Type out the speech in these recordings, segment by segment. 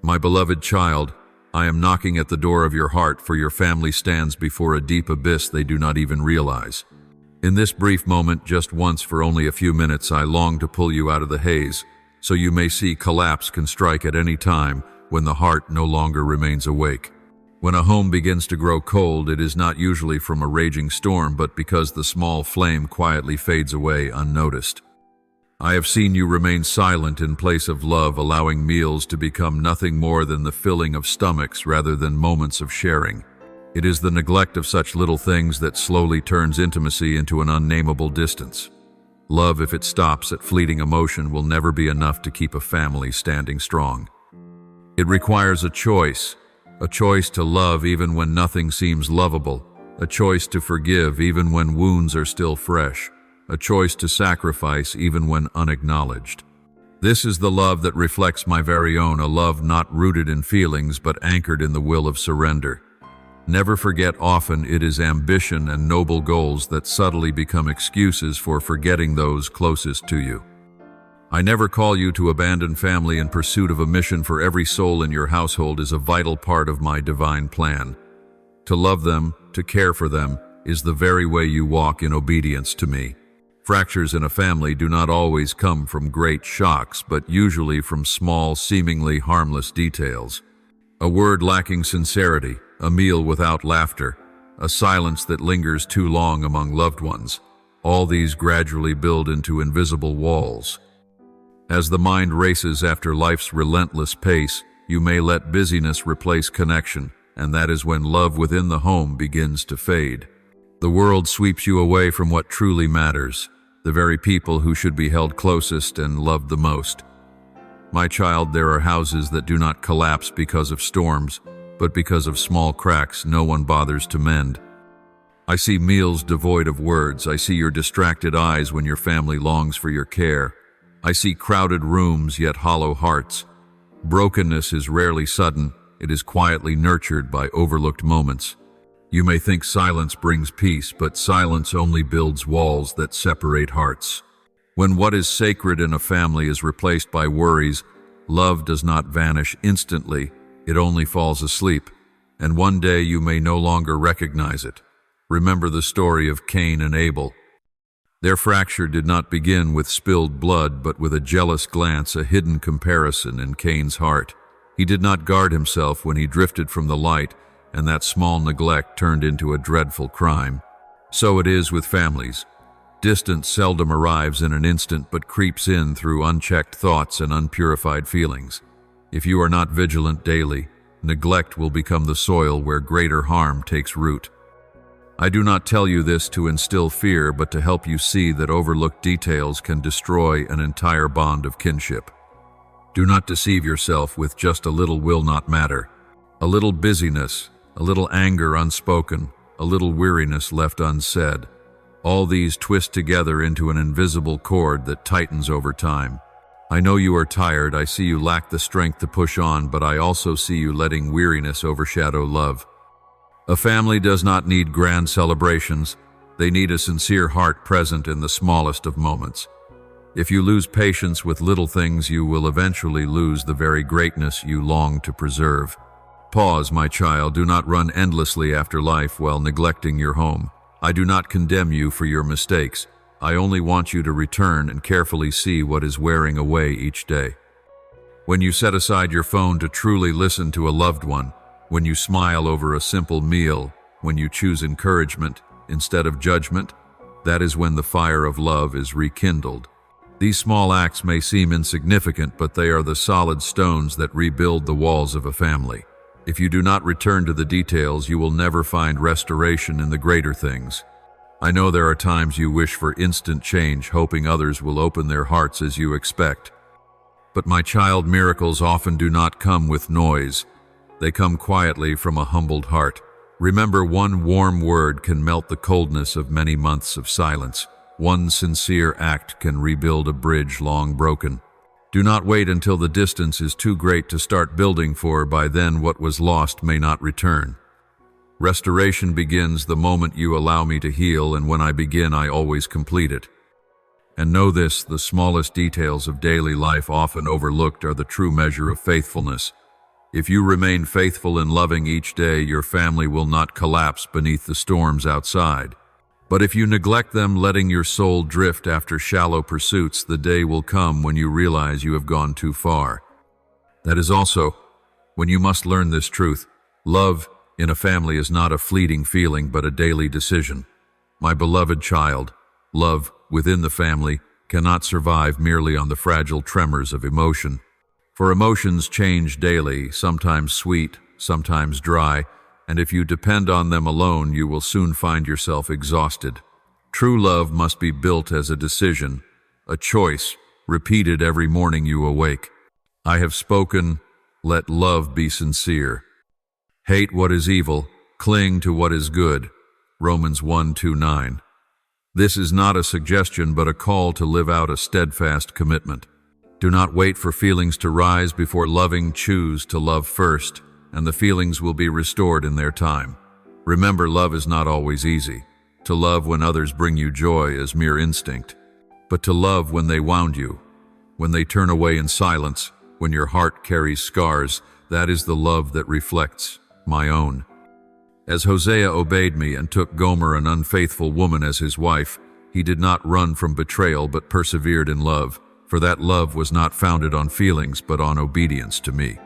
My beloved child, I am knocking at the door of your heart, for your family stands before a deep abyss they do not even realize. In this brief moment, just once for only a few minutes, I long to pull you out of the haze, so you may see collapse can strike at any time when the heart no longer remains awake. When a home begins to grow cold, it is not usually from a raging storm, but because the small flame quietly fades away unnoticed. I have seen you remain silent in place of love, allowing meals to become nothing more than the filling of stomachs rather than moments of sharing. It is the neglect of such little things that slowly turns intimacy into an unnameable distance. Love, if it stops at fleeting emotion, will never be enough to keep a family standing strong. It requires a choice to love even when nothing seems lovable, a choice to forgive even when wounds are still fresh, a choice to sacrifice even when unacknowledged. This is the love that reflects my very own, a love not rooted in feelings but anchored in the will of surrender. Never forget, often it is ambition and noble goals that subtly become excuses for forgetting those closest to you. I never call you to abandon family in pursuit of a mission, for every soul in your household is a vital part of my divine plan. To love them, to care for them, is the very way you walk in obedience to me. Fractures in a family do not always come from great shocks, but usually from small, seemingly harmless details. A word lacking sincerity, a meal without laughter, a silence that lingers too long among loved ones. All these gradually build into invisible walls. As the mind races after life's relentless pace, you may let busyness replace connection, and that is when love within the home begins to fade. The world sweeps you away from what truly matters, the very people who should be held closest and loved the most. My child, there are houses that do not collapse because of storms, but because of small cracks no one bothers to mend. I see meals devoid of words. I see your distracted eyes when your family longs for your care. I see crowded rooms yet hollow hearts. Brokenness is rarely sudden. It is quietly nurtured by overlooked moments. You may think silence brings peace, but silence only builds walls that separate hearts. When what is sacred in a family is replaced by worries, love does not vanish instantly. It only falls asleep, and one day you may no longer recognize it. Remember the story of Cain and Abel. Their fracture did not begin with spilled blood, but with a jealous glance, a hidden comparison in Cain's heart. He did not guard himself when he drifted from the light, and that small neglect turned into a dreadful crime. So it is with families. Distance seldom arrives in an instant, but creeps in through unchecked thoughts and unpurified feelings. If you are not vigilant daily, neglect will become the soil where greater harm takes root. I do not tell you this to instill fear, but to help you see that overlooked details can destroy an entire bond of kinship. Do not deceive yourself with just a little will not matter. A little busyness, a little anger unspoken, a little weariness left unsaid. All these twist together into an invisible cord that tightens over time. I know you are tired. I see you lack the strength to push on, but I also see you letting weariness overshadow love. A family does not need grand celebrations. They need a sincere heart present in the smallest of moments. If you lose patience with little things, you will eventually lose the very greatness you long to preserve. Pause, my child. Do not run endlessly after life while neglecting your home. I do not condemn you for your mistakes. I only want you to return and carefully see what is wearing away each day. When you set aside your phone to truly listen to a loved one, when you smile over a simple meal, when you choose encouragement instead of judgment, that is when the fire of love is rekindled. These small acts may seem insignificant, but they are the solid stones that rebuild the walls of a family. If you do not return to the details, you will never find restoration in the greater things. I know there are times you wish for instant change, hoping others will open their hearts as you expect. But my child, miracles often do not come with noise. They come quietly from a humbled heart. Remember, one warm word can melt the coldness of many months of silence. One sincere act can rebuild a bridge long broken. Do not wait until the distance is too great to start building, for by then what was lost may not return. Restoration begins the moment you allow me to heal, and when I begin, I always complete it. And know this, the smallest details of daily life, often overlooked, are the true measure of faithfulness. If you remain faithful in loving each day, your family will not collapse beneath the storms outside. But if you neglect them, letting your soul drift after shallow pursuits, the day will come when you realize you have gone too far. That is also when you must learn this truth. Love in a family is not a fleeting feeling, but a daily decision. My beloved child, love within the family cannot survive merely on the fragile tremors of emotion. For emotions change daily, sometimes sweet, sometimes dry, and if you depend on them alone, you will soon find yourself exhausted. True love must be built as a decision, a choice, repeated every morning you awake. I have spoken, let love be sincere. Hate what is evil, cling to what is good. Romans 1:2-9. This is not a suggestion, but a call to live out a steadfast commitment. Do not wait for feelings to rise before loving. Choose to love first, and the feelings will be restored in their time. Remember, love is not always easy. To love when others bring you joy is mere instinct. But to love when they wound you, when they turn away in silence, when your heart carries scars, that is the love that reflects my own. As Hosea obeyed me and took Gomer, an unfaithful woman, as his wife, he did not run from betrayal but persevered in love, for that love was not founded on feelings but on obedience to me.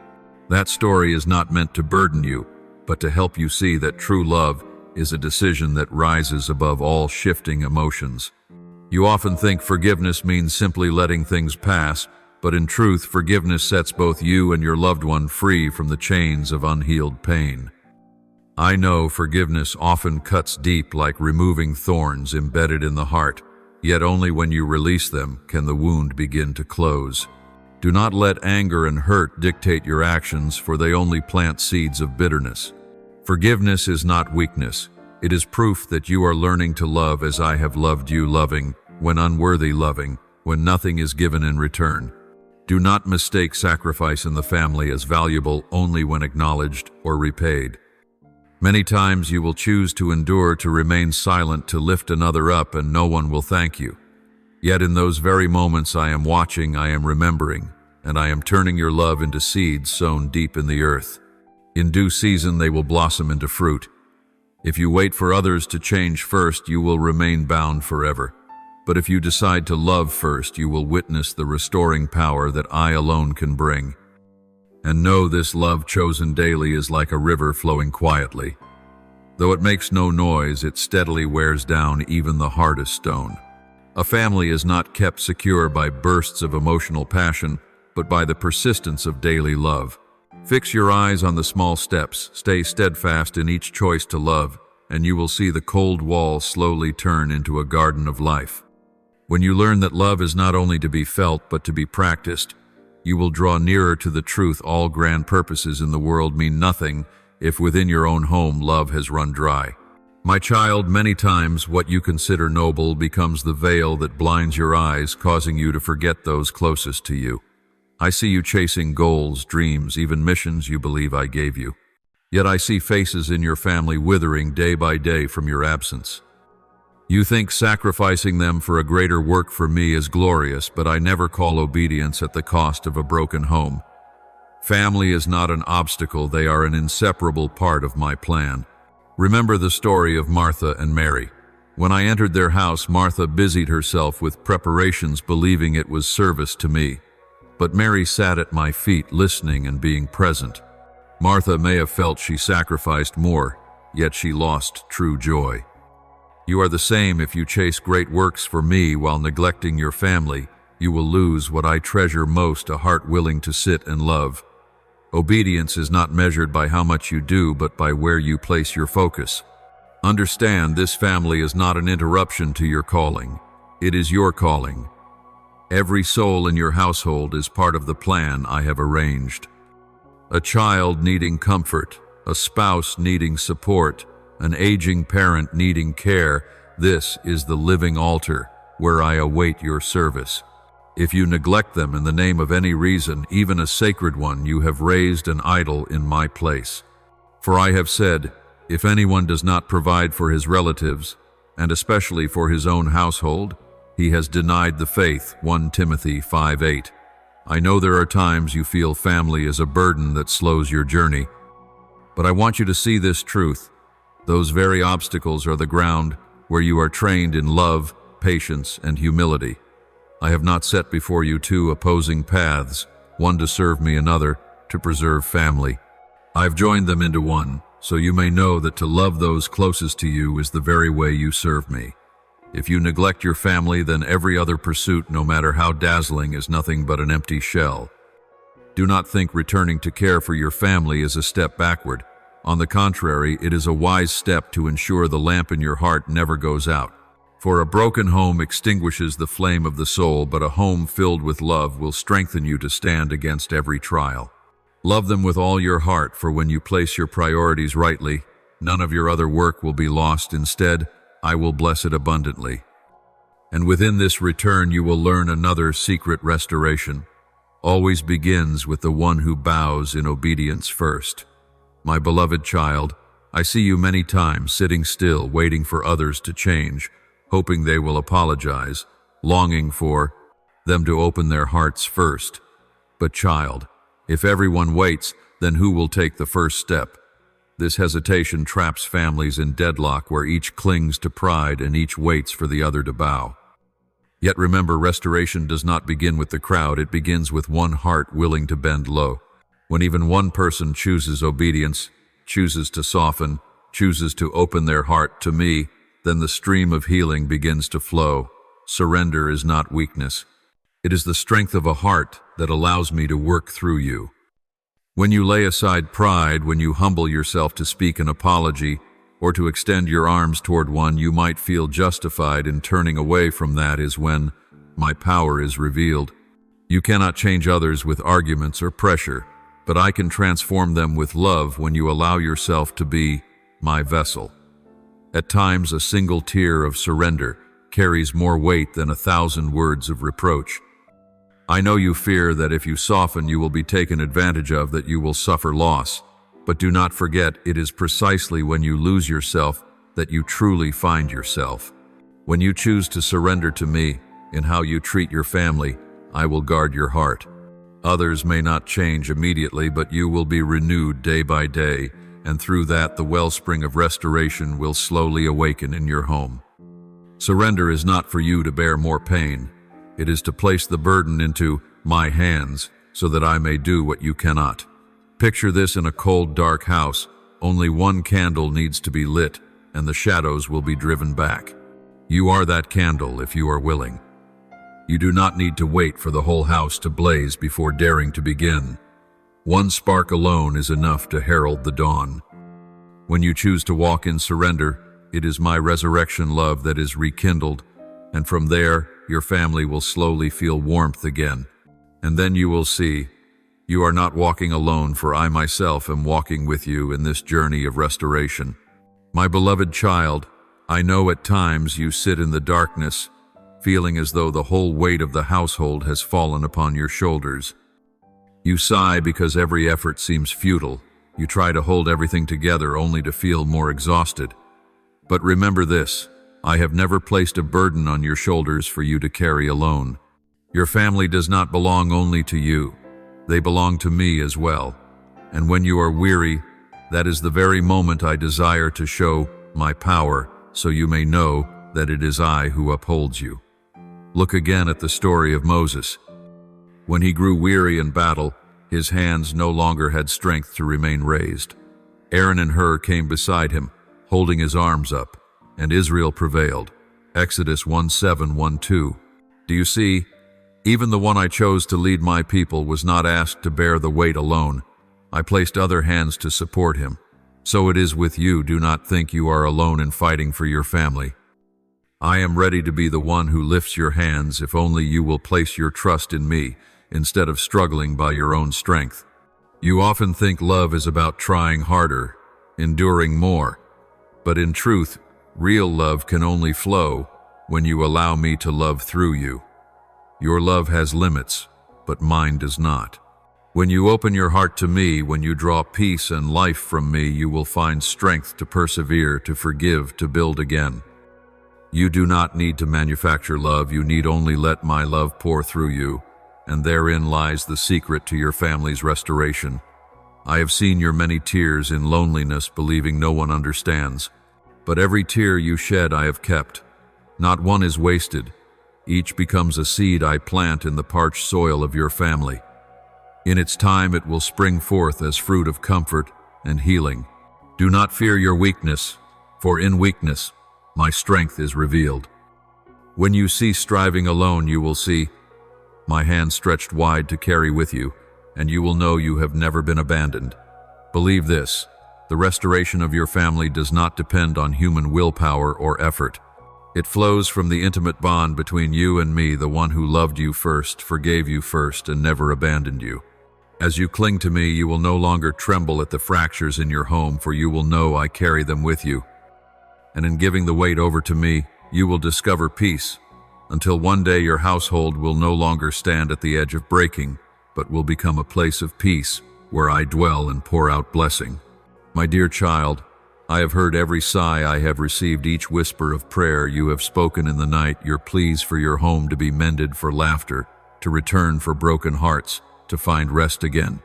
That story is not meant to burden you, but to help you see that true love is a decision that rises above all shifting emotions. You often think forgiveness means simply letting things pass, but in truth, forgiveness sets both you and your loved one free from the chains of unhealed pain. I know forgiveness often cuts deep, like removing thorns embedded in the heart, yet only when you release them can the wound begin to close. Do not let anger and hurt dictate your actions, for they only plant seeds of bitterness. Forgiveness is not weakness. It is proof that you are learning to love as I have loved you, loving when unworthy, loving when nothing is given in return. Do not mistake sacrifice in the family as valuable only when acknowledged or repaid. Many times you will choose to endure, to remain silent, to lift another up, and no one will thank you. Yet in those very moments I am watching, I am remembering, and I am turning your love into seeds sown deep in the earth. In due season they will blossom into fruit. If you wait for others to change first, you will remain bound forever. But if you decide to love first, you will witness the restoring power that I alone can bring. And know this love chosen daily is like a river flowing quietly. Though it makes no noise, it steadily wears down even the hardest stone. A family is not kept secure by bursts of emotional passion, but by the persistence of daily love. Fix your eyes on the small steps, stay steadfast in each choice to love, and you will see the cold walls slowly turn into a garden of life. When you learn that love is not only to be felt but to be practiced, you will draw nearer to the truth. All grand purposes in the world mean nothing if within your own home love has run dry. My child, many times what you consider noble becomes the veil that blinds your eyes, causing you to forget those closest to you. I see you chasing goals, dreams, even missions you believe I gave you. Yet I see faces in your family withering day by day from your absence. You think sacrificing them for a greater work for me is glorious, but I never call obedience at the cost of a broken home. Family is not an obstacle, they are an inseparable part of my plan. Remember the story of Martha and Mary. When I entered their house, Martha busied herself with preparations, believing it was service to me. But Mary sat at my feet, listening and being present. Martha may have felt she sacrificed more, yet she lost true joy. You are the same. If you chase great works for me while neglecting your family, you will lose what I treasure most, a heart willing to sit and love. Obedience is not measured by how much you do, but by where you place your focus. Understand, this family is not an interruption to your calling. It is your calling. Every soul in your household is part of the plan I have arranged. A child needing comfort, a spouse needing support, an aging parent needing care, this is the living altar where I await your service. If you neglect them in the name of any reason, even a sacred one, you have raised an idol in my place. For I have said, if anyone does not provide for his relatives, and especially for his own household, he has denied the faith. 1 Timothy 5:8. I know there are times you feel family is a burden that slows your journey, but I want you to see this truth. Those very obstacles are the ground where you are trained in love, patience, and humility. I have not set before you two opposing paths, one to serve me, another to preserve family. I've joined them into one, so you may know that to love those closest to you is the very way you serve me. If you neglect your family, then every other pursuit, no matter how dazzling, is nothing but an empty shell. Do not think returning to care for your family is a step backward. On the contrary, it is a wise step to ensure the lamp in your heart never goes out. For a broken home extinguishes the flame of the soul, but a home filled with love will strengthen you to stand against every trial. Love them with all your heart, for when you place your priorities rightly, none of your other work will be lost. Instead, I will bless it abundantly. And within this return you will learn another secret restoration. Always begins with the one who bows in obedience first. My beloved child, I see you many times sitting still, waiting for others to change, hoping they will apologize, longing for them to open their hearts first. But child, if everyone waits, then who will take the first step? This hesitation traps families in deadlock where each clings to pride and each waits for the other to bow. Yet remember, restoration does not begin with the crowd, it begins with one heart willing to bend low. When even one person chooses obedience, chooses to soften, chooses to open their heart to me, then the stream of healing begins to flow. Surrender is not weakness. It is the strength of a heart that allows me to work through you. When you lay aside pride, when you humble yourself to speak an apology, or to extend your arms toward one you might feel justified in turning away from, that is when my power is revealed. You cannot change others with arguments or pressure, but I can transform them with love when you allow yourself to be my vessel. At times, a single tear of surrender carries more weight than 1,000 words of reproach. I know you fear that if you soften, you will be taken advantage of, that you will suffer loss. But do not forget, it is precisely when you lose yourself that you truly find yourself. When you choose to surrender to me in how you treat your family, I will guard your heart. Others may not change immediately, but you will be renewed day by day, and through that the wellspring of restoration will slowly awaken in your home. Surrender is not for you to bear more pain. It is to place the burden into my hands so that I may do what you cannot. Picture this in a cold, dark house. Only one candle needs to be lit, and the shadows will be driven back. You are that candle if you are willing. You do not need to wait for the whole house to blaze before daring to begin. One spark alone is enough to herald the dawn. When you choose to walk in surrender, it is my resurrection love that is rekindled, and from there, your family will slowly feel warmth again. And then you will see, you are not walking alone, for I myself am walking with you in this journey of restoration. My beloved child, I know at times you sit in the darkness, feeling as though the whole weight of the household has fallen upon your shoulders. You sigh because every effort seems futile. You try to hold everything together only to feel more exhausted. But remember this, I have never placed a burden on your shoulders for you to carry alone. Your family does not belong only to you. They belong to me as well. And when you are weary, that is the very moment I desire to show my power, so you may know that it is I who upholds you. Look again at the story of Moses. When he grew weary in battle, his hands no longer had strength to remain raised. Aaron and Hur came beside him, holding his arms up, and Israel prevailed. Exodus 1:7-1-2. Do you see? Even the one I chose to lead my people was not asked to bear the weight alone. I placed other hands to support him. So it is with you. Do not think you are alone in fighting for your family. I am ready to be the one who lifts your hands if only you will place your trust in me instead of struggling by your own strength. You often think love is about trying harder, enduring more. But in truth, real love can only flow when you allow me to love through you. Your love has limits, but mine does not. When you open your heart to me, when you draw peace and life from me, you will find strength to persevere, to forgive, to build again. You do not need to manufacture love, you need only let my love pour through you. and therein lies the secret to your family's restoration. I have seen your many tears in loneliness, believing no one understands. But every tear you shed I have kept. Not one is wasted. Each becomes a seed I plant in the parched soil of your family. In its time it will spring forth as fruit of comfort and healing. Do not fear your weakness, for in weakness my strength is revealed. When you cease striving alone, you will see my hand stretched wide to carry with you, and you will know you have never been abandoned. Believe this, the restoration of your family does not depend on human willpower or effort. It flows from the intimate bond between you and me, the one who loved you first, forgave you first, and never abandoned you. As you cling to me, you will no longer tremble at the fractures in your home, for you will know I carry them with you. And in giving the weight over to me, you will discover peace, until one day your household will no longer stand at the edge of breaking, but will become a place of peace, where I dwell and pour out blessing. My dear child, I have heard every sigh I have received, each whisper of prayer you have spoken in the night, your pleas for your home to be mended, for laughter, to return, for broken hearts, to find rest again.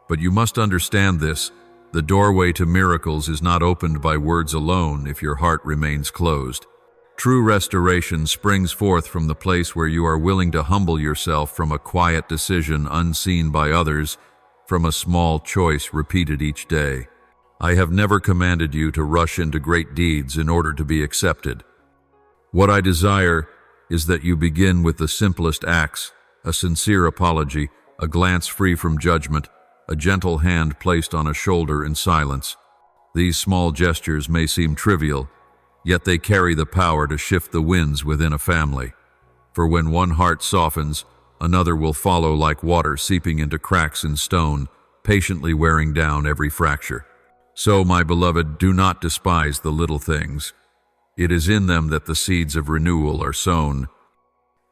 But you must understand this, the doorway to miracles is not opened by words alone if your heart remains closed. True restoration springs forth from the place where you are willing to humble yourself, from a quiet decision unseen by others, from a small choice repeated each day. I have never commanded you to rush into great deeds in order to be accepted. What I desire is that you begin with the simplest acts, a sincere apology, a glance free from judgment, a gentle hand placed on a shoulder in silence. These small gestures may seem trivial, yet they carry the power to shift the winds within a family. For when one heart softens, another will follow, like water seeping into cracks in stone, patiently wearing down every fracture. So, my beloved, do not despise the little things. It is in them that the seeds of renewal are sown.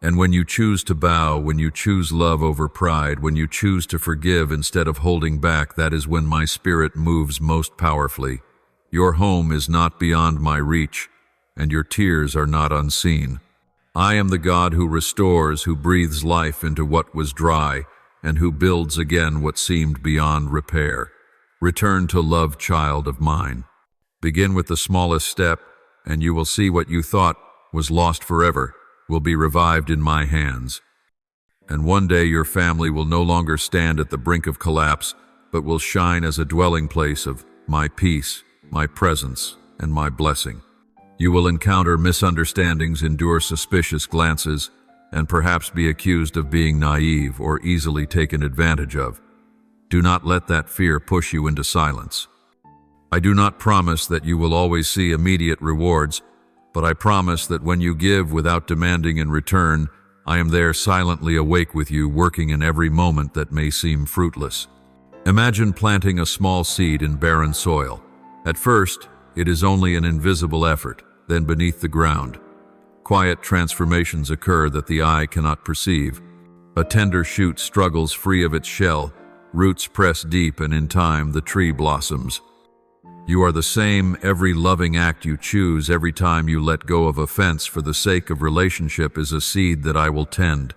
And when you choose to bow, when you choose love over pride, when you choose to forgive instead of holding back, that is when my spirit moves most powerfully. Your home is not beyond my reach, and your tears are not unseen. I am the God who restores, who breathes life into what was dry, and who builds again what seemed beyond repair. Return to love, child of mine. Begin with the smallest step, and you will see what you thought was lost forever will be revived in my hands. And one day your family will no longer stand at the brink of collapse, but will shine as a dwelling place of my peace, my presence, and my blessing. You will encounter misunderstandings, endure suspicious glances, and perhaps be accused of being naive or easily taken advantage of. Do not let that fear push you into silence. I do not promise that you will always see immediate rewards, but I promise that when you give without demanding in return, I am there silently awake with you, working in every moment that may seem fruitless. Imagine planting a small seed in barren soil. At first, it is only an invisible effort, then beneath the ground, quiet transformations occur that the eye cannot perceive. A tender shoot struggles free of its shell, roots press deep, and in time the tree blossoms. You are the same. Every loving act you choose, every time you let go of offense for the sake of relationship, is a seed that I will tend.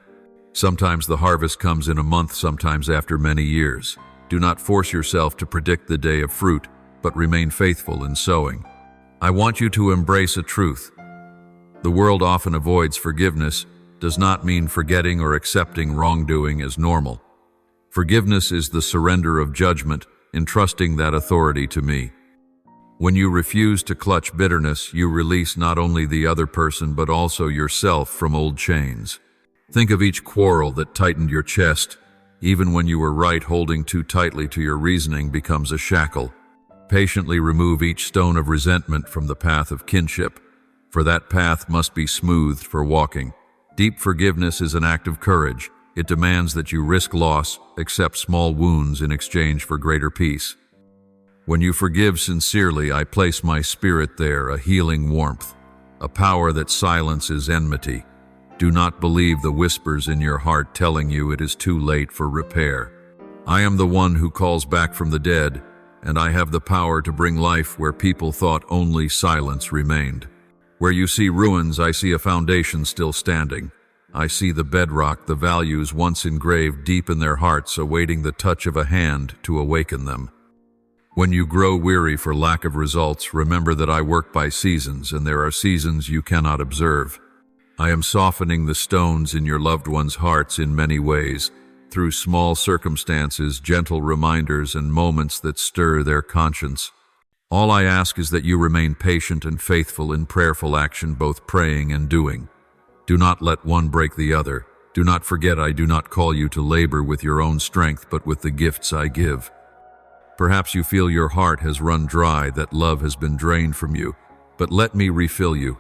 Sometimes the harvest comes in a month, sometimes after many years. Do not force yourself to predict the day of fruit, but remain faithful in sowing. I want you to embrace a truth. The world often avoids forgiveness, does not mean forgetting or accepting wrongdoing as normal. Forgiveness is the surrender of judgment, entrusting that authority to me. When you refuse to clutch bitterness, you release not only the other person but also yourself from old chains. Think of each quarrel that tightened your chest. Even when you were right, holding too tightly to your reasoning becomes a shackle. Patiently remove each stone of resentment from the path of kinship, for that path must be smoothed for walking. Deep forgiveness is an act of courage. It demands that you risk loss, accept small wounds in exchange for greater peace. When you forgive sincerely, I place my spirit there, a healing warmth, a power that silences enmity. Do not believe the whispers in your heart telling you it is too late for repair. I am the one who calls back from the dead, and I have the power to bring life where people thought only silence remained. Where you see ruins, I see a foundation still standing. I see the bedrock, the values once engraved deep in their hearts, awaiting the touch of a hand to awaken them. When you grow weary for lack of results, remember that I work by seasons, and there are seasons you cannot observe. I am softening the stones in your loved ones' hearts in many ways, through small circumstances, gentle reminders, and moments that stir their conscience. All I ask is that you remain patient and faithful in prayerful action, both praying and doing. Do not let one break the other. Do not forget I do not call you to labor with your own strength, but with the gifts I give. Perhaps you feel your heart has run dry, that love has been drained from you, but let me refill you.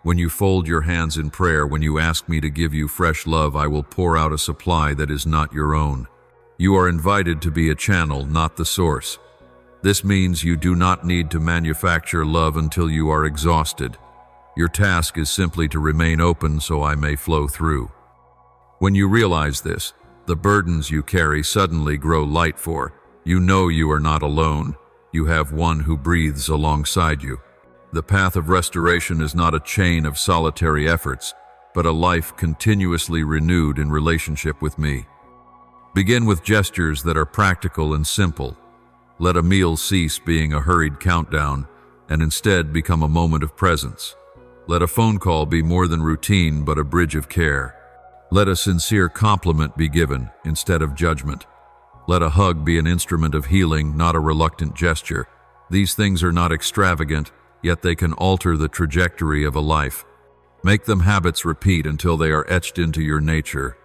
When you fold your hands in prayer, when you ask me to give you fresh love, I will pour out a supply that is not your own. You are invited to be a channel, not the source. This means you do not need to manufacture love until you are exhausted. Your task is simply to remain open so I may flow through. When you realize this, the burdens you carry suddenly grow light, for you know you are not alone. You have one who breathes alongside you. The path of restoration is not a chain of solitary efforts, but a life continuously renewed in relationship with me. Begin with gestures that are practical and simple. Let a meal cease being a hurried countdown and instead become a moment of presence. Let a phone call be more than routine but a bridge of care. Let a sincere compliment be given instead of judgment. Let a hug be an instrument of healing, not a reluctant gesture. These things are not extravagant, yet they can alter the trajectory of a life. Make them habits, repeat until they are etched into your nature.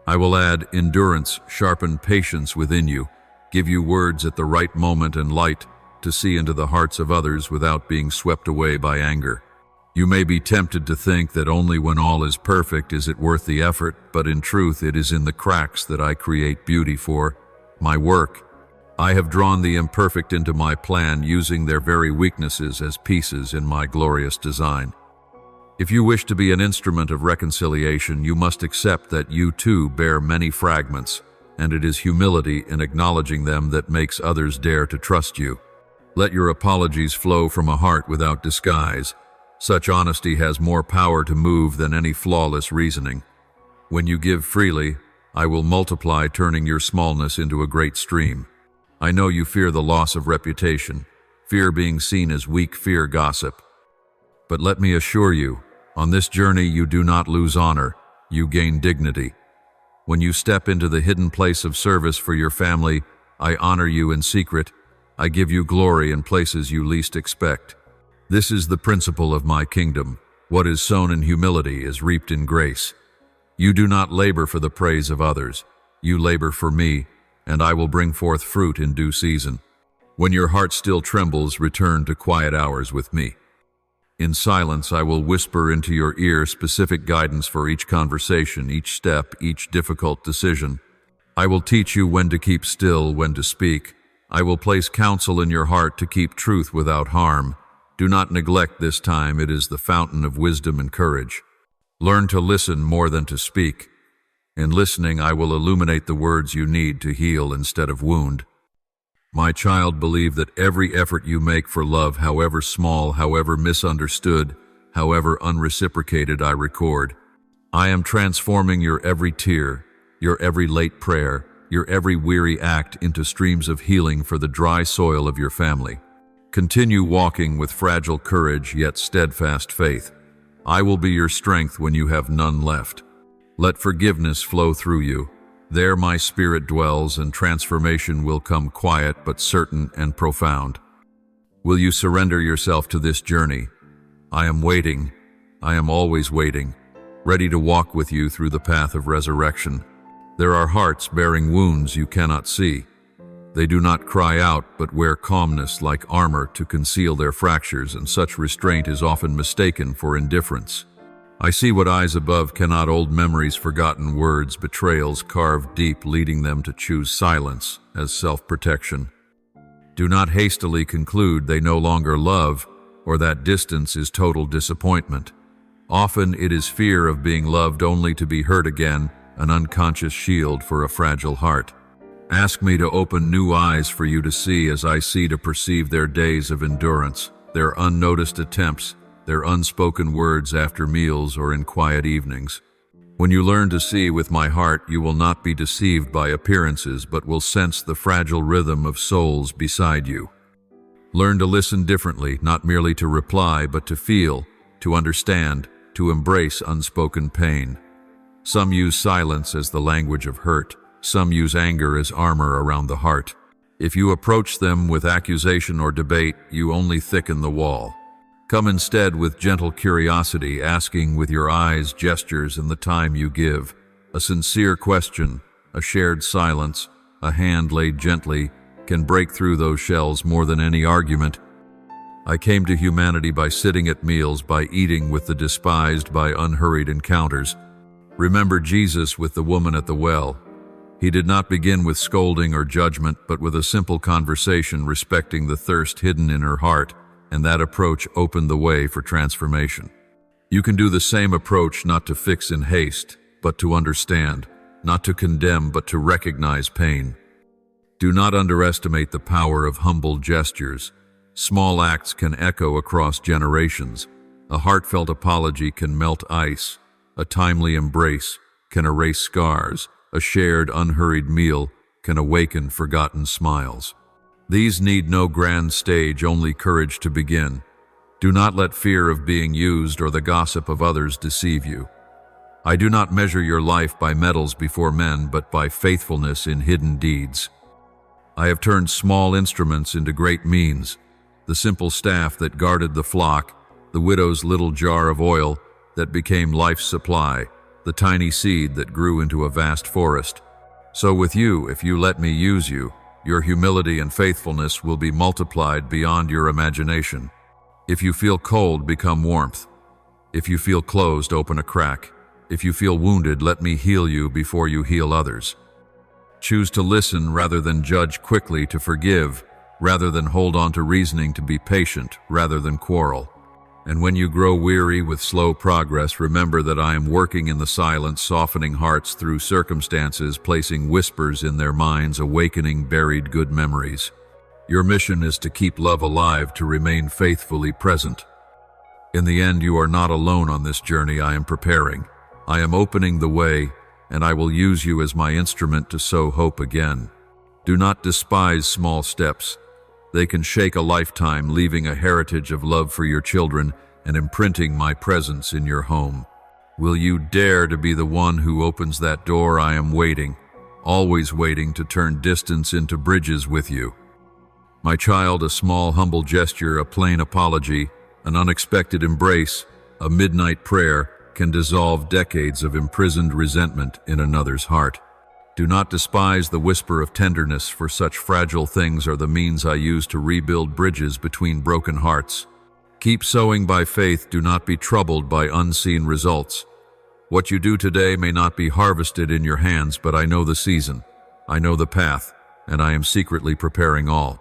I will add endurance, sharpen patience within you, give you words at the right moment and light to see into the hearts of others without being swept away by anger. You may be tempted to think that only when all is perfect is it worth the effort, but in truth it is in the cracks that I create beauty for my work. I have drawn the imperfect into my plan, using their very weaknesses as pieces in my glorious design. If you wish to be an instrument of reconciliation, you must accept that you too bear many fragments, and it is humility in acknowledging them that makes others dare to trust you. Let your apologies flow from a heart without disguise. Such honesty has more power to move than any flawless reasoning. When you give freely, I will multiply, turning your smallness into a great stream. I know you fear the loss of reputation, fear being seen as weak, fear gossip. But let me assure you, on this journey you do not lose honor, you gain dignity. When you step into the hidden place of service for your family, I honor you in secret. I give you glory in places you least expect. This is the principle of my kingdom. What is sown in humility is reaped in grace. You do not labor for the praise of others. You labor for me, and I will bring forth fruit in due season. When your heart still trembles, return to quiet hours with me. In silence, I will whisper into your ear specific guidance for each conversation, each step, each difficult decision. I will teach you when to keep still, when to speak. I will place counsel in your heart to keep truth without harm. Do not neglect this time, it is the fountain of wisdom and courage. Learn to listen more than to speak. In listening, I will illuminate the words you need to heal instead of wound. My child, believe that every effort you make for love, however small, however misunderstood, however unreciprocated, I record. I am transforming your every tear, your every late prayer, your every weary act into streams of healing for the dry soil of your family. Continue walking with fragile courage yet steadfast faith. I will be your strength when you have none left. Let forgiveness flow through you. There my spirit dwells, and transformation will come quiet but certain and profound. Will you surrender yourself to this journey? I am waiting. I am always waiting, ready to walk with you through the path of resurrection. There are hearts bearing wounds you cannot see. They do not cry out, but wear calmness like armor to conceal their fractures, and such restraint is often mistaken for indifference. I see what eyes above cannot, old memories, forgotten words, betrayals carved deep, leading them to choose silence as self-protection. Do not hastily conclude they no longer love, or that distance is total disappointment. Often it is fear of being loved only to be hurt again, an unconscious shield for a fragile heart. Ask me to open new eyes for you to see as I see, to perceive their days of endurance, their unnoticed attempts, their unspoken words after meals or in quiet evenings. When you learn to see with my heart, you will not be deceived by appearances, but will sense the fragile rhythm of souls beside you. Learn to listen differently, not merely to reply, but to feel, to understand, to embrace unspoken pain. Some use silence as the language of hurt. Some use anger as armor around the heart. If you approach them with accusation or debate, you only thicken the wall. Come instead with gentle curiosity, asking with your eyes, gestures, and the time you give. A sincere question, a shared silence, a hand laid gently, can break through those shells more than any argument. I came to humanity by sitting at meals, by eating with the despised, by unhurried encounters. Remember Jesus with the woman at the well. He did not begin with scolding or judgment, but with a simple conversation respecting the thirst hidden in her heart, and that approach opened the way for transformation. You can do the same approach, not to fix in haste, but to understand, not to condemn, but to recognize pain. Do not underestimate the power of humble gestures. Small acts can echo across generations. A heartfelt apology can melt ice. A timely embrace can erase scars. A shared, unhurried meal can awaken forgotten smiles. These need no grand stage, only courage to begin. Do not let fear of being used or the gossip of others deceive you. I do not measure your life by medals before men, but by faithfulness in hidden deeds. I have turned small instruments into great means, the simple staff that guarded the flock, the widow's little jar of oil that became life's supply, the tiny seed that grew into a vast forest. So with you, if you let me use you, your humility and faithfulness will be multiplied beyond your imagination. If you feel cold, become warmth. If you feel closed, open a crack. If you feel wounded, let me heal you before you heal others. Choose to listen rather than judge, quickly to forgive rather than hold on to reasoning, to be patient rather than quarrel. And when you grow weary with slow progress, remember that I am working in the silence, softening hearts through circumstances, placing whispers in their minds, awakening buried good memories. Your mission is to keep love alive, to remain faithfully present. In the end, you are not alone on this journey I am preparing. I am opening the way, and I will use you as my instrument to sow hope again. Do not despise small steps. They can shake a lifetime, leaving a heritage of love for your children and imprinting my presence in your home. Will you dare to be the one who opens that door? I am waiting, always waiting to turn distance into bridges with you. My child, a small, humble gesture, a plain apology, an unexpected embrace, a midnight prayer can dissolve decades of imprisoned resentment in another's heart. Do not despise the whisper of tenderness, for such fragile things are the means I use to rebuild bridges between broken hearts. Keep sowing by faith. Do not be troubled by unseen results. What you do today may not be harvested in your hands, but I know the season, I know the path, and I am secretly preparing all.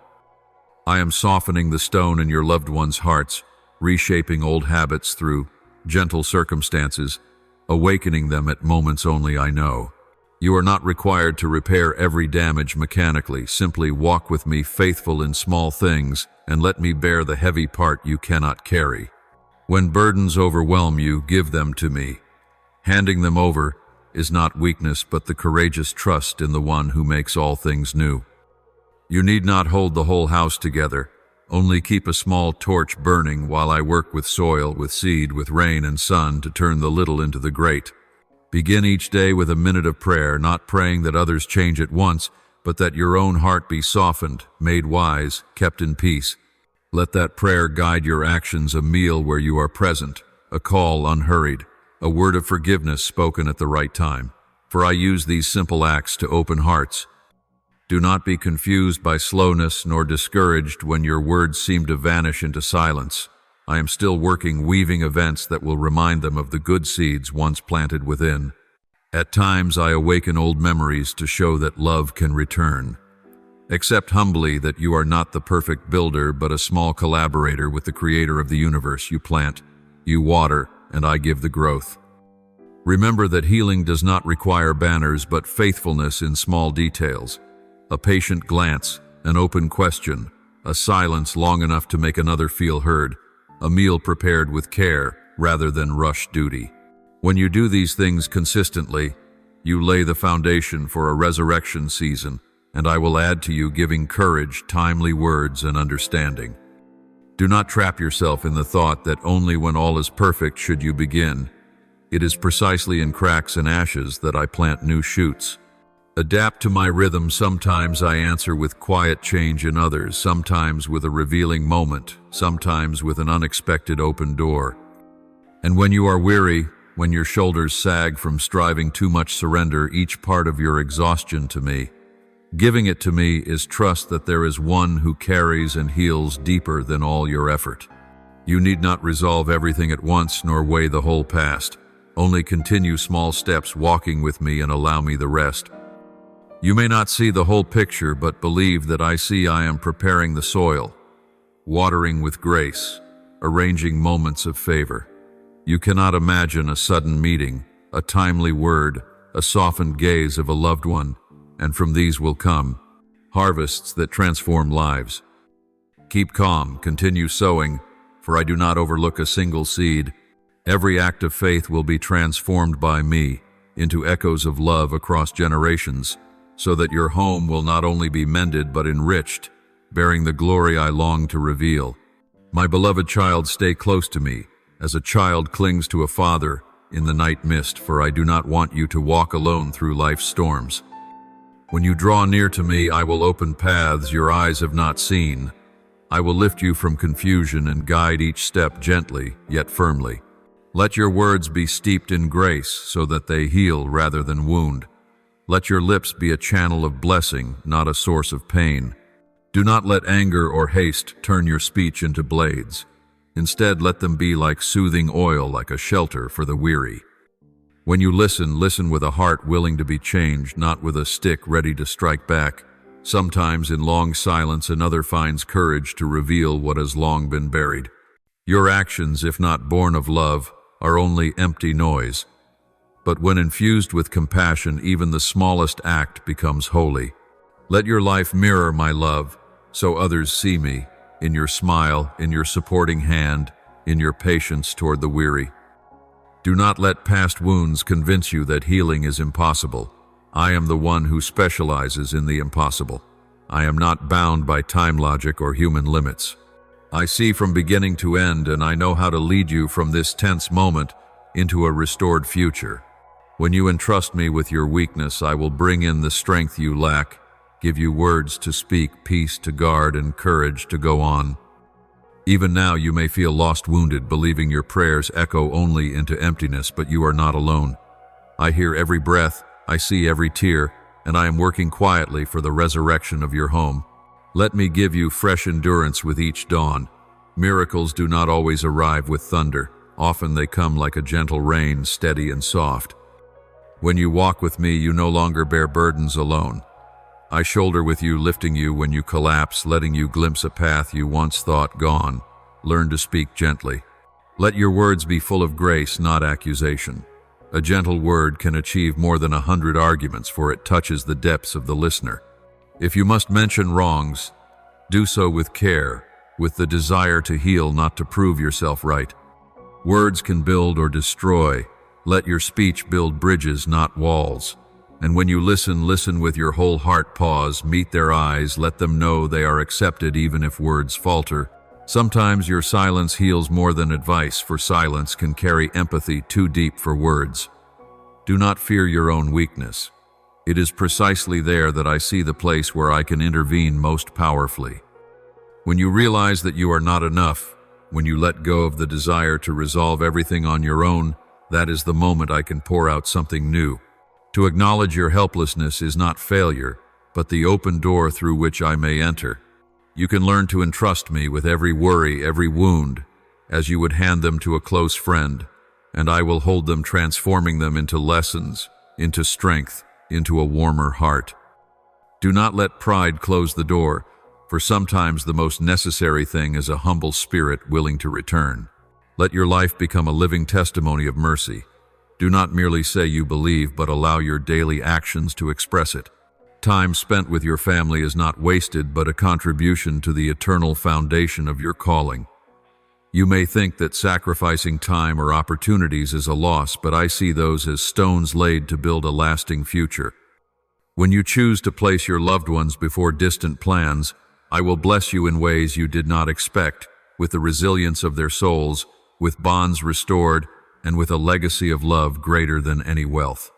I am softening the stone in your loved ones' hearts, reshaping old habits through gentle circumstances, awakening them at moments only I know. You are not required to repair every damage mechanically. Simply walk with me, faithful in small things, and let me bear the heavy part you cannot carry. When burdens overwhelm you, give them to me. Handing them over is not weakness, but the courageous trust in the one who makes all things new. You need not hold the whole house together. Only keep a small torch burning while I work with soil, with seed, with rain and sun to turn the little into the great. Begin each day with a minute of prayer, not praying that others change at once, but that your own heart be softened, made wise, kept in peace. Let that prayer guide your actions, a meal where you are present, a call unhurried, a word of forgiveness spoken at the right time. For I use these simple acts to open hearts. Do not be confused by slowness, nor discouraged when your words seem to vanish into silence. I am still working, weaving events that will remind them of the good seeds once planted within. At times I awaken old memories to show that love can return. Accept humbly that you are not the perfect builder, but a small collaborator with the Creator of the universe. You plant, you water, and I give the growth. Remember that healing does not require banners, but faithfulness in small details. A patient glance, an open question, a silence long enough to make another feel heard, a meal prepared with care rather than rush duty. When you do these things consistently, you lay the foundation for a resurrection season, and I will add to you giving courage, timely words, and understanding. Do not trap yourself in the thought that only when all is perfect should you begin. It is precisely in cracks and ashes that I plant new shoots. Adapt to my rhythm. Sometimes I answer with quiet change in others, sometimes with a revealing moment, sometimes with an unexpected open door. And when you are weary, when your shoulders sag from striving too much, surrender each part of your exhaustion to me. Giving it to me is trust that there is one who carries and heals deeper than all your effort. You need not resolve everything at once nor weigh the whole past. Only continue small steps walking with me and allow me the rest. You may not see the whole picture, but believe that I see. I am preparing the soil, watering with grace, arranging moments of favor. You cannot imagine a sudden meeting, a timely word, a softened gaze of a loved one, and from these will come harvests that transform lives. Keep calm, continue sowing, for I do not overlook a single seed. Every act of faith will be transformed by me into echoes of love across generations, so that your home will not only be mended but enriched, bearing the glory I long to reveal. My beloved child, stay close to me, as a child clings to a father in the night mist, for I do not want you to walk alone through life's storms. When you draw near to me, I will open paths your eyes have not seen. I will lift you from confusion and guide each step gently, yet firmly. Let your words be steeped in grace so that they heal rather than wound. Let your lips be a channel of blessing, not a source of pain. Do not let anger or haste turn your speech into blades. Instead, let them be like soothing oil, like a shelter for the weary. When you listen, listen with a heart willing to be changed, not with a stick ready to strike back. Sometimes in long silence, another finds courage to reveal what has long been buried. Your actions, if not born of love, are only empty noise. But when infused with compassion, even the smallest act becomes holy. Let your life mirror my love, so others see me, in your smile, in your supporting hand, in your patience toward the weary. Do not let past wounds convince you that healing is impossible. I am the one who specializes in the impossible. I am not bound by time logic or human limits. I see from beginning to end, and I know how to lead you from this tense moment into a restored future. When you entrust me with your weakness, I will bring in the strength you lack, give you words to speak, peace to guard, and courage to go on. Even now you may feel lost, wounded, believing your prayers echo only into emptiness, but you are not alone. I hear every breath, I see every tear, and I am working quietly for the resurrection of your home. Let me give you fresh endurance with each dawn. Miracles do not always arrive with thunder. Often they come like a gentle rain, steady and soft. When you walk with me, you no longer bear burdens alone. I shoulder with you, lifting you when you collapse, letting you glimpse a path you once thought gone. Learn to speak gently. Let your words be full of grace, not accusation. A gentle word can achieve more than 100 arguments, for it touches the depths of the listener. If you must mention wrongs, do so with care, with the desire to heal, not to prove yourself right. Words can build or destroy. Let your speech build bridges, not walls. And when you listen, listen with your whole heart. Pause, meet their eyes, let them know they are accepted even if words falter. Sometimes your silence heals more than advice, for silence can carry empathy too deep for words. Do not fear your own weakness. It is precisely there that I see the place where I can intervene most powerfully. When you realize that you are not enough, when you let go of the desire to resolve everything on your own, that is the moment I can pour out something new. To acknowledge your helplessness is not failure, but the open door through which I may enter. You can learn to entrust me with every worry, every wound, as you would hand them to a close friend, and I will hold them, transforming them into lessons, into strength, into a warmer heart. Do not let pride close the door, for sometimes the most necessary thing is a humble spirit willing to return. Let your life become a living testimony of mercy. Do not merely say you believe, but allow your daily actions to express it. Time spent with your family is not wasted, but a contribution to the eternal foundation of your calling. You may think that sacrificing time or opportunities is a loss, but I see those as stones laid to build a lasting future. When you choose to place your loved ones before distant plans, I will bless you in ways you did not expect, with the resilience of their souls, with bonds restored, and with a legacy of love greater than any wealth.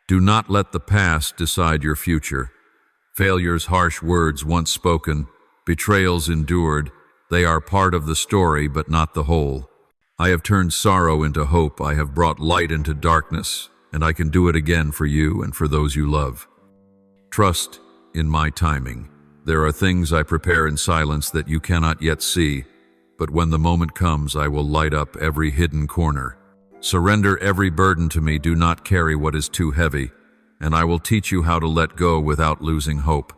Do not let the past decide your future. Failures, harsh words once spoken, betrayals endured, they are part of the story but not the whole. I have turned sorrow into hope, I have brought light into darkness, and I can do it again for you and for those you love. Trust in my timing. There are things I prepare in silence that you cannot yet see, but when the moment comes, I will light up every hidden corner. Surrender every burden to me, do not carry what is too heavy, and I will teach you how to let go without losing hope.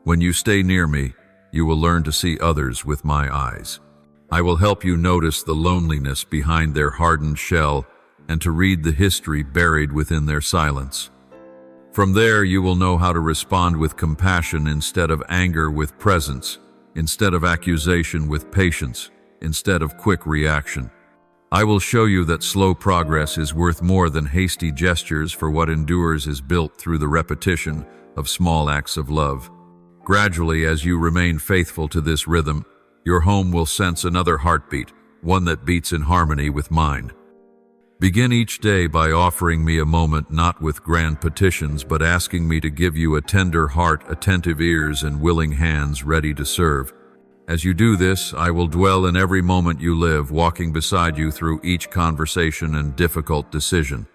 When you stay near me, you will learn to see others with my eyes. I will help you notice the loneliness behind their hardened shell and to read the history buried within their silence. From there, you will know how to respond with compassion instead of anger, with presence, instead of accusation, with patience, instead of quick reaction. I will show you that slow progress is worth more than hasty gestures, for what endures is built through the repetition of small acts of love. Gradually, as you remain faithful to this rhythm, your home will sense another heartbeat, one that beats in harmony with mine. Begin each day by offering me a moment, not with grand petitions, but asking me to give you a tender heart, attentive ears, and willing hands ready to serve. As you do this, I will dwell in every moment you live, walking beside you through each conversation and difficult decision.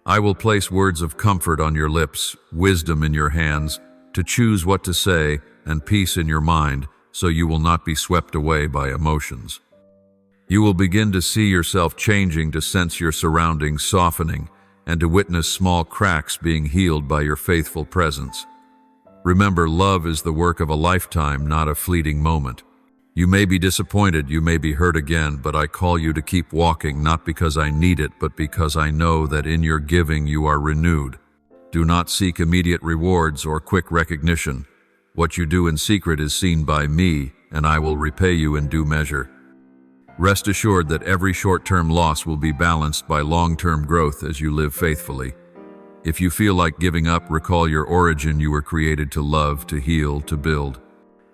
I will place words of comfort on your lips, wisdom in your hands, to choose what to say, and peace in your mind, so you will not be swept away by emotions. You will begin to see yourself changing, to sense your surroundings softening, and to witness small cracks being healed by your faithful presence. Remember, love is the work of a lifetime, not a fleeting moment. You may be disappointed, you may be hurt again, but I call you to keep walking, not because I need it, but because I know that in your giving you are renewed. Do not seek immediate rewards or quick recognition. What you do in secret is seen by me, and I will repay you in due measure. Rest assured that every short-term loss will be balanced by long-term growth as you live faithfully. If you feel like giving up, recall your origin. You were created to love, to heal, to build.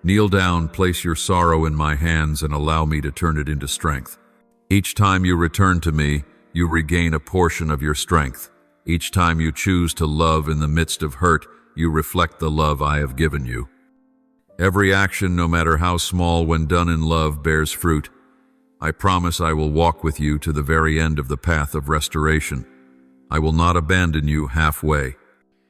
Kneel down, place your sorrow in my hands, and allow me to turn it into strength. Each time you return to me, you regain a portion of your strength. Each time you choose to love in the midst of hurt, you reflect the love I have given you. Every action, no matter how small, when done in love, bears fruit. I promise I will walk with you to the very end of the path of restoration. I will not abandon you halfway.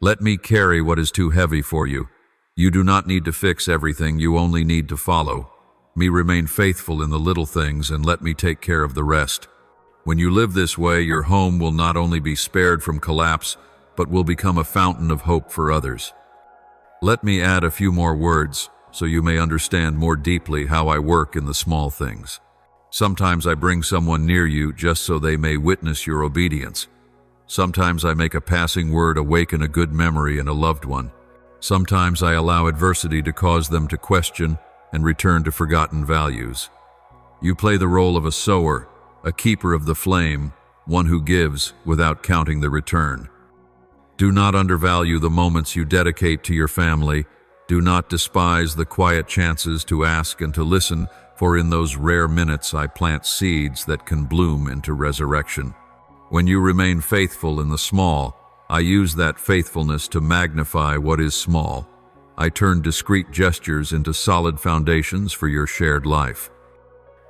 Let me carry what is too heavy for you. You do not need to fix everything, you only need to follow. Me, remain faithful in the little things, and let me take care of the rest. When you live this way, your home will not only be spared from collapse, but will become a fountain of hope for others. Let me add a few more words, so you may understand more deeply how I work in the small things. Sometimes I bring someone near you just so they may witness your obedience. Sometimes I make a passing word awaken a good memory in a loved one. Sometimes I allow adversity to cause them to question and return to forgotten values. You play the role of a sower, a keeper of the flame, one who gives without counting the return. Do not undervalue the moments you dedicate to your family. Do not despise the quiet chances to ask and to listen, for in those rare minutes I plant seeds that can bloom into resurrection. When you remain faithful in the small, I use that faithfulness to magnify what is small. I turn discreet gestures into solid foundations for your shared life.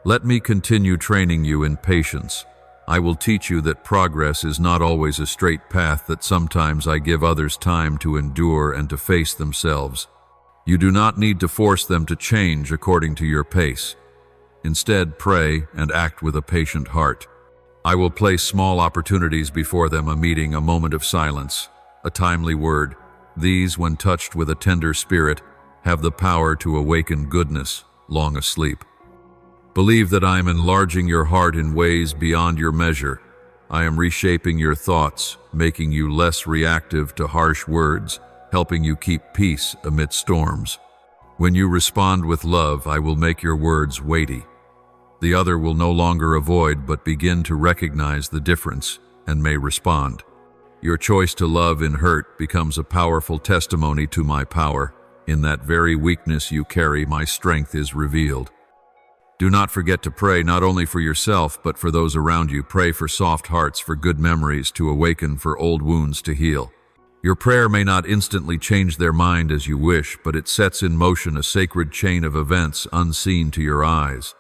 Let me continue training you in patience. I will teach you that progress is not always a straight path, that sometimes I give others time to endure and to face themselves. You do not need to force them to change according to your pace. Instead, pray and act with a patient heart. I will place small opportunities before them, a meeting, a moment of silence, a timely word. These, when touched with a tender spirit, have the power to awaken goodness long asleep. Believe that I am enlarging your heart in ways beyond your measure. I am reshaping your thoughts, making you less reactive to harsh words, helping you keep peace amid storms. When you respond with love, I will make your words weighty. The other will no longer avoid but begin to recognize the difference and may respond. Your choice to love in hurt becomes a powerful testimony to my power. In that very weakness you carry, my strength is revealed. Do not forget to pray not only for yourself but for those around you. Pray for soft hearts, for good memories to awaken, for old wounds to heal. Your prayer may not instantly change their mind as you wish, but it sets in motion a sacred chain of events unseen to your eyes.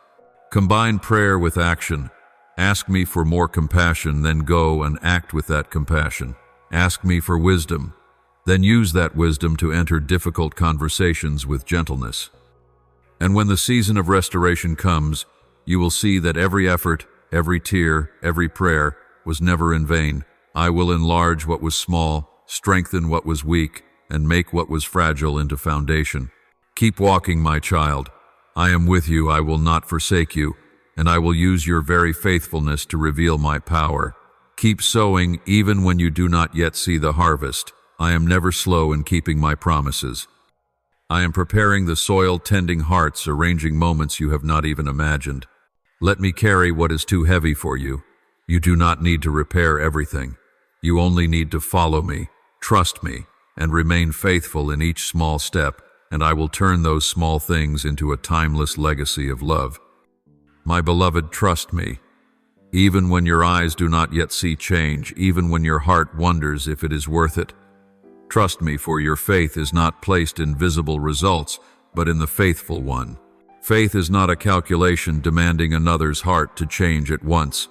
Combine prayer with action. Ask me for more compassion, then go and act with that compassion. Ask me for wisdom, then use that wisdom to enter difficult conversations with gentleness. And when the season of restoration comes, you will see that every effort, every tear, every prayer was never in vain. I will enlarge what was small, strengthen what was weak, and make what was fragile into foundation. Keep walking, my child. I am with you, I will not forsake you, and I will use your very faithfulness to reveal my power. Keep sowing even when you do not yet see the harvest. I am never slow in keeping my promises. I am preparing the soil, tending hearts, arranging moments you have not even imagined. Let me carry what is too heavy for you. You do not need to repair everything. You only need to follow me, trust me, and remain faithful in each small step, and I will turn those small things into a timeless legacy of love. My beloved, trust me. Even when your eyes do not yet see change, even when your heart wonders if it is worth it, trust me, for your faith is not placed in visible results, but in the faithful one. Faith is not a calculation demanding another's heart to change at once.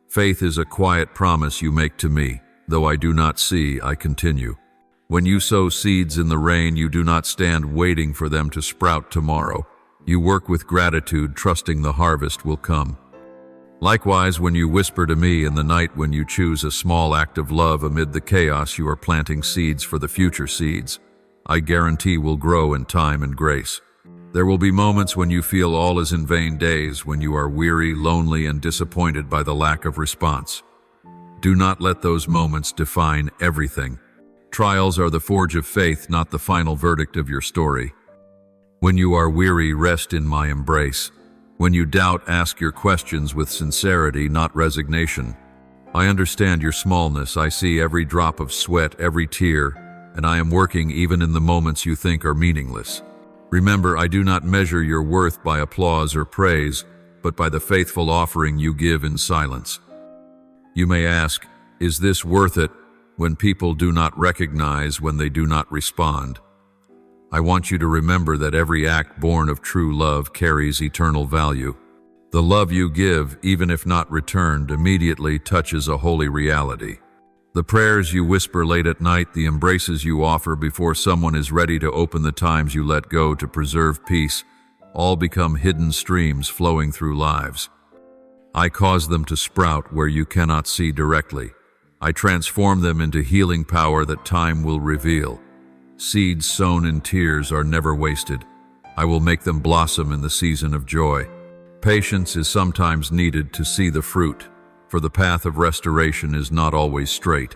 Faith is a quiet promise you make to me. Though I do not see, I continue. When you sow seeds in the rain, you do not stand waiting for them to sprout tomorrow. You work with gratitude, trusting the harvest will come. Likewise, when you whisper to me in the night, when you choose a small act of love amid the chaos, you are planting seeds for the future seeds I guarantee will grow in time and grace. There will be moments when you feel all is in vain, days when you are weary, lonely, and disappointed by the lack of response. Do not let those moments define everything. Trials are the forge of faith, not the final verdict of your story. When you are weary, rest in my embrace. When you doubt, ask your questions with sincerity, not resignation. I understand your smallness. I see every drop of sweat, every tear, and I am working even in the moments you think are meaningless. Remember, I do not measure your worth by applause or praise, but by the faithful offering you give in silence. You may ask, is this worth it when people do not recognize, when they do not respond? I want you to remember that every act born of true love carries eternal value. The love you give, even if not returned, immediately touches a holy reality. The prayers you whisper late at night, the embraces you offer before someone is ready to open, the times you let go to preserve peace, all become hidden streams flowing through lives. I cause them to sprout where you cannot see directly. I transform them into healing power that time will reveal. Seeds sown in tears are never wasted. I will make them blossom in the season of joy. Patience is sometimes needed to see the fruit, for the path of restoration is not always straight.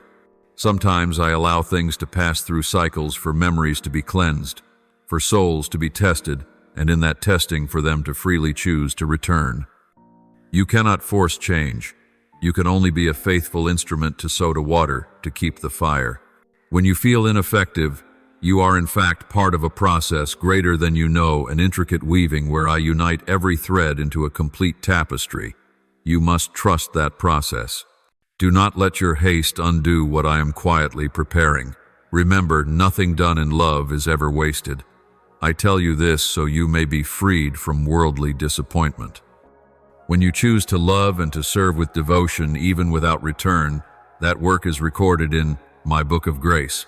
Sometimes I allow things to pass through cycles, for memories to be cleansed, for souls to be tested, and in that testing for them to freely choose to return. You cannot force change. You can only be a faithful instrument to sow, to water, to keep the fire. When you feel ineffective, you are in fact part of a process greater than you know, an intricate weaving where I unite every thread into a complete tapestry. You must trust that process. Do not let your haste undo what I am quietly preparing. Remember, nothing done in love is ever wasted. I tell you this so you may be freed from worldly disappointment. When you choose to love and to serve with devotion, even without return, that work is recorded in my book of grace.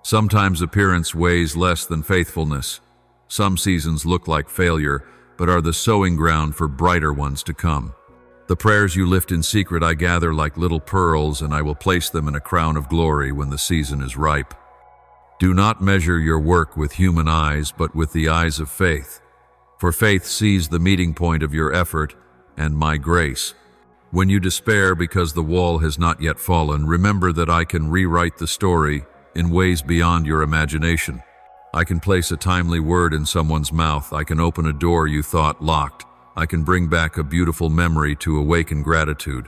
Sometimes appearance weighs less than faithfulness. Some seasons look like failure, but are the sowing ground for brighter ones to come. The prayers you lift in secret I gather like little pearls, and I will place them in a crown of glory when the season is ripe. Do not measure your work with human eyes, but with the eyes of faith. For faith sees the meeting point of your effort and my grace. When you despair because the wall has not yet fallen, remember that I can rewrite the story in ways beyond your imagination. I can place a timely word in someone's mouth. I can open a door you thought locked. I can bring back a beautiful memory to awaken gratitude.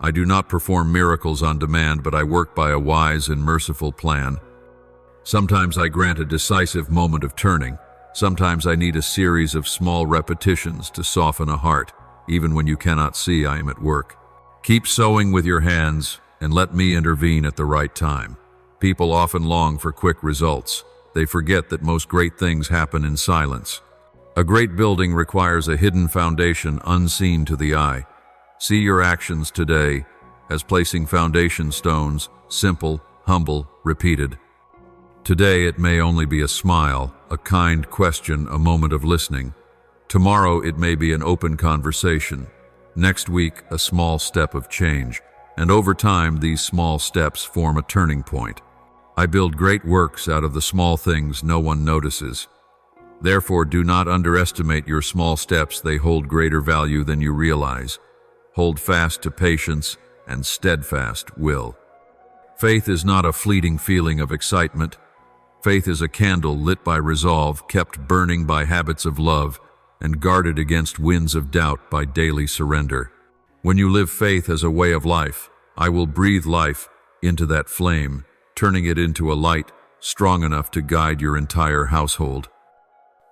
I do not perform miracles on demand, but I work by a wise and merciful plan. Sometimes I grant a decisive moment of turning. Sometimes I need a series of small repetitions to soften a heart. Even when you cannot see, I am at work. Keep sowing with your hands and let me intervene at the right time. People often long for quick results. They forget that most great things happen in silence. A great building requires a hidden foundation unseen to the eye. See your actions today as placing foundation stones, simple, humble, repeated. Today it may only be a smile, a kind question, a moment of listening. Tomorrow it may be an open conversation. Next week, a small step of change. And over time, these small steps form a turning point. I build great works out of the small things no one notices. Therefore, do not underestimate your small steps. They hold greater value than you realize. Hold fast to patience and steadfast will. Faith is not a fleeting feeling of excitement. Faith is a candle lit by resolve, kept burning by habits of love, and guarded against winds of doubt by daily surrender. When you live faith as a way of life, I will breathe life into that flame, turning it into a light strong enough to guide your entire household.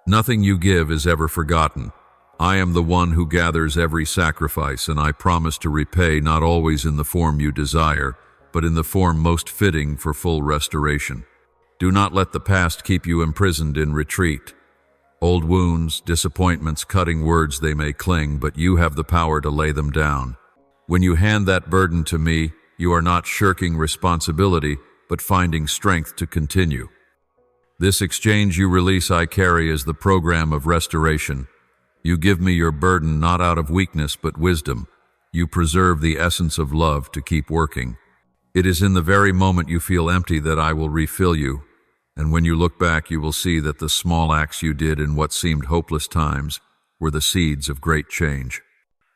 Nothing you give is ever forgotten. I am the one who gathers every sacrifice, and I promise to repay, not always in the form you desire, but in the form most fitting for full restoration. Do not let the past keep you imprisoned in retreat. Old wounds, disappointments, cutting words, they may cling, but you have the power to lay them down. When you hand that burden to me, you are not shirking responsibility, but finding strength to continue. This exchange you release I carry as the program of restoration. You give me your burden not out of weakness but wisdom. You preserve the essence of love to keep working. It is in the very moment you feel empty that I will refill you. And when you look back, you will see that the small acts you did in what seemed hopeless times were the seeds of great change.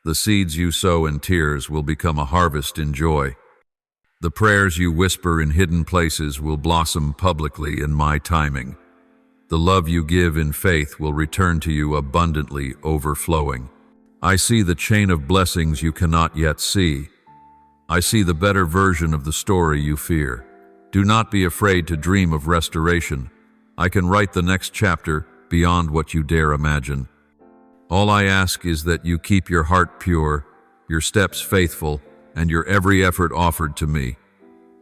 The seeds you sow in tears will become a harvest in joy. The prayers you whisper in hidden places will blossom publicly in my timing. The love you give in faith will return to you abundantly, overflowing. I see the chain of blessings you cannot yet see. I see the better version of the story you fear. Do not be afraid to dream of restoration. I can write the next chapter beyond what you dare imagine. All I ask is that you keep your heart pure, your steps faithful, and your every effort offered to me.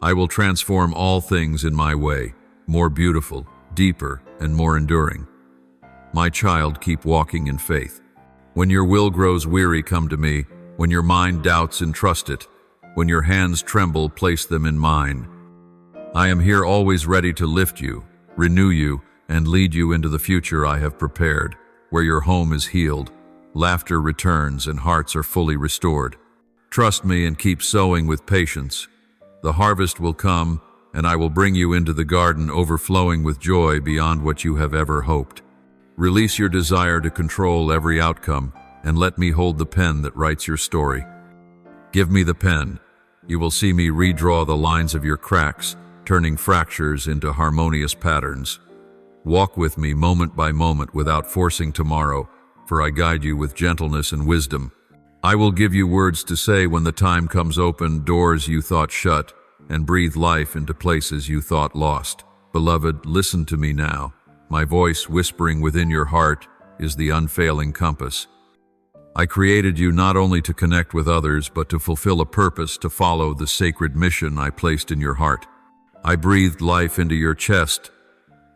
I will transform all things in my way, more beautiful, deeper, and more enduring. My child, keep walking in faith. When your will grows weary, come to me. When your mind doubts, entrust it. When your hands tremble, place them in mine. I am here always ready to lift you, renew you, and lead you into the future I have prepared, where your home is healed, laughter returns, and hearts are fully restored. Trust me and keep sowing with patience. The harvest will come, and I will bring you into the garden overflowing with joy beyond what you have ever hoped. Release your desire to control every outcome, and let me hold the pen that writes your story. Give me the pen. You will see me redraw the lines of your cracks, turning fractures into harmonious patterns. Walk with me moment by moment without forcing tomorrow, for I guide you with gentleness and wisdom. I will give you words to say when the time comes, open doors you thought shut, and breathe life into places you thought lost. Beloved, listen to me now. My voice whispering within your heart is the unfailing compass. I created you not only to connect with others, but to fulfill a purpose, to follow the sacred mission I placed in your heart. I breathed life into your chest,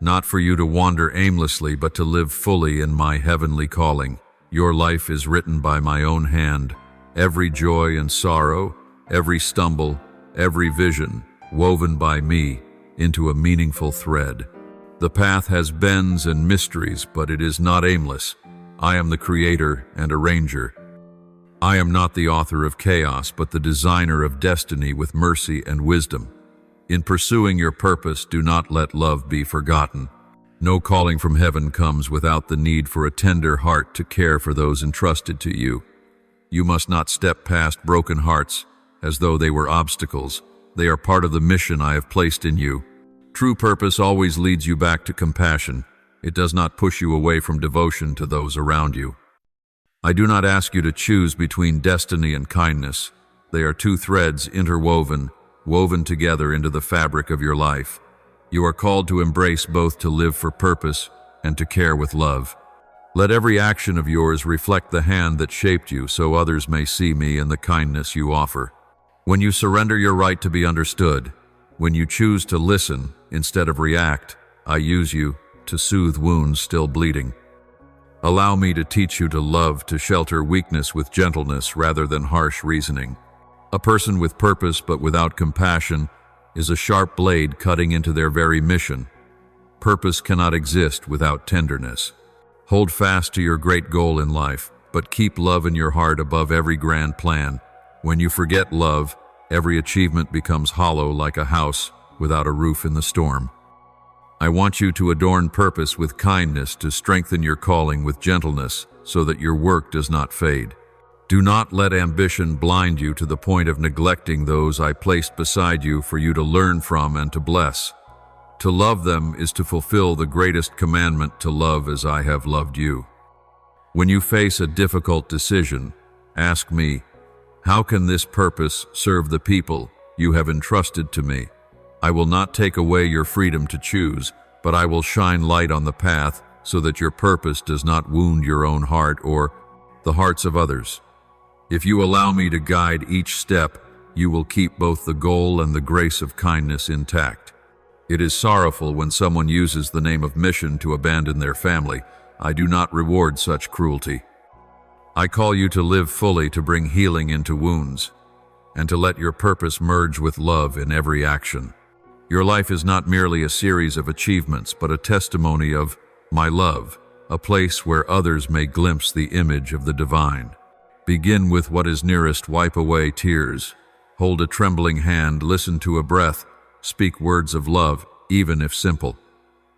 not for you to wander aimlessly, but to live fully in my heavenly calling. Your life is written by my own hand. Every joy and sorrow, every stumble, every vision, woven by me into a meaningful thread. The path has bends and mysteries, but it is not aimless. I am the creator and arranger. I am not the author of chaos, but the designer of destiny with mercy and wisdom. In pursuing your purpose, do not let love be forgotten. No calling from heaven comes without the need for a tender heart to care for those entrusted to you. You must not step past broken hearts as though they were obstacles. They are part of the mission I have placed in you. True purpose always leads you back to compassion. It does not push you away from devotion to those around you. I do not ask you to choose between destiny and kindness. They are two threads interwoven, woven together into the fabric of your life. You are called to embrace both, to live for purpose and to care with love. Let every action of yours reflect the hand that shaped you, so others may see me in the kindness you offer. When you surrender your right to be understood, when you choose to listen instead of react, I use you to soothe wounds still bleeding. Allow me to teach you to love, to shelter weakness with gentleness rather than harsh reasoning. A person with purpose but without compassion is a sharp blade cutting into their very mission. Purpose cannot exist without tenderness. Hold fast to your great goal in life, but keep love in your heart above every grand plan. When you forget love, every achievement becomes hollow, like a house without a roof in the storm. I want you to adorn purpose with kindness, to strengthen your calling with gentleness, so that your work does not fade. Do not let ambition blind you to the point of neglecting those I placed beside you for you to learn from and to bless. To love them is to fulfill the greatest commandment, to love as I have loved you. When you face a difficult decision, ask me, how can this purpose serve the people you have entrusted to me? I will not take away your freedom to choose, but I will shine light on the path so that your purpose does not wound your own heart or the hearts of others. If you allow me to guide each step, you will keep both the goal and the grace of kindness intact. It is sorrowful when someone uses the name of mission to abandon their family. I do not reward such cruelty. I call you to live fully, to bring healing into wounds, and to let your purpose merge with love in every action. Your life is not merely a series of achievements, but a testimony of my love, a place where others may glimpse the image of the divine. Begin with what is nearest, wipe away tears, hold a trembling hand, listen to a breath, speak words of love, even if simple.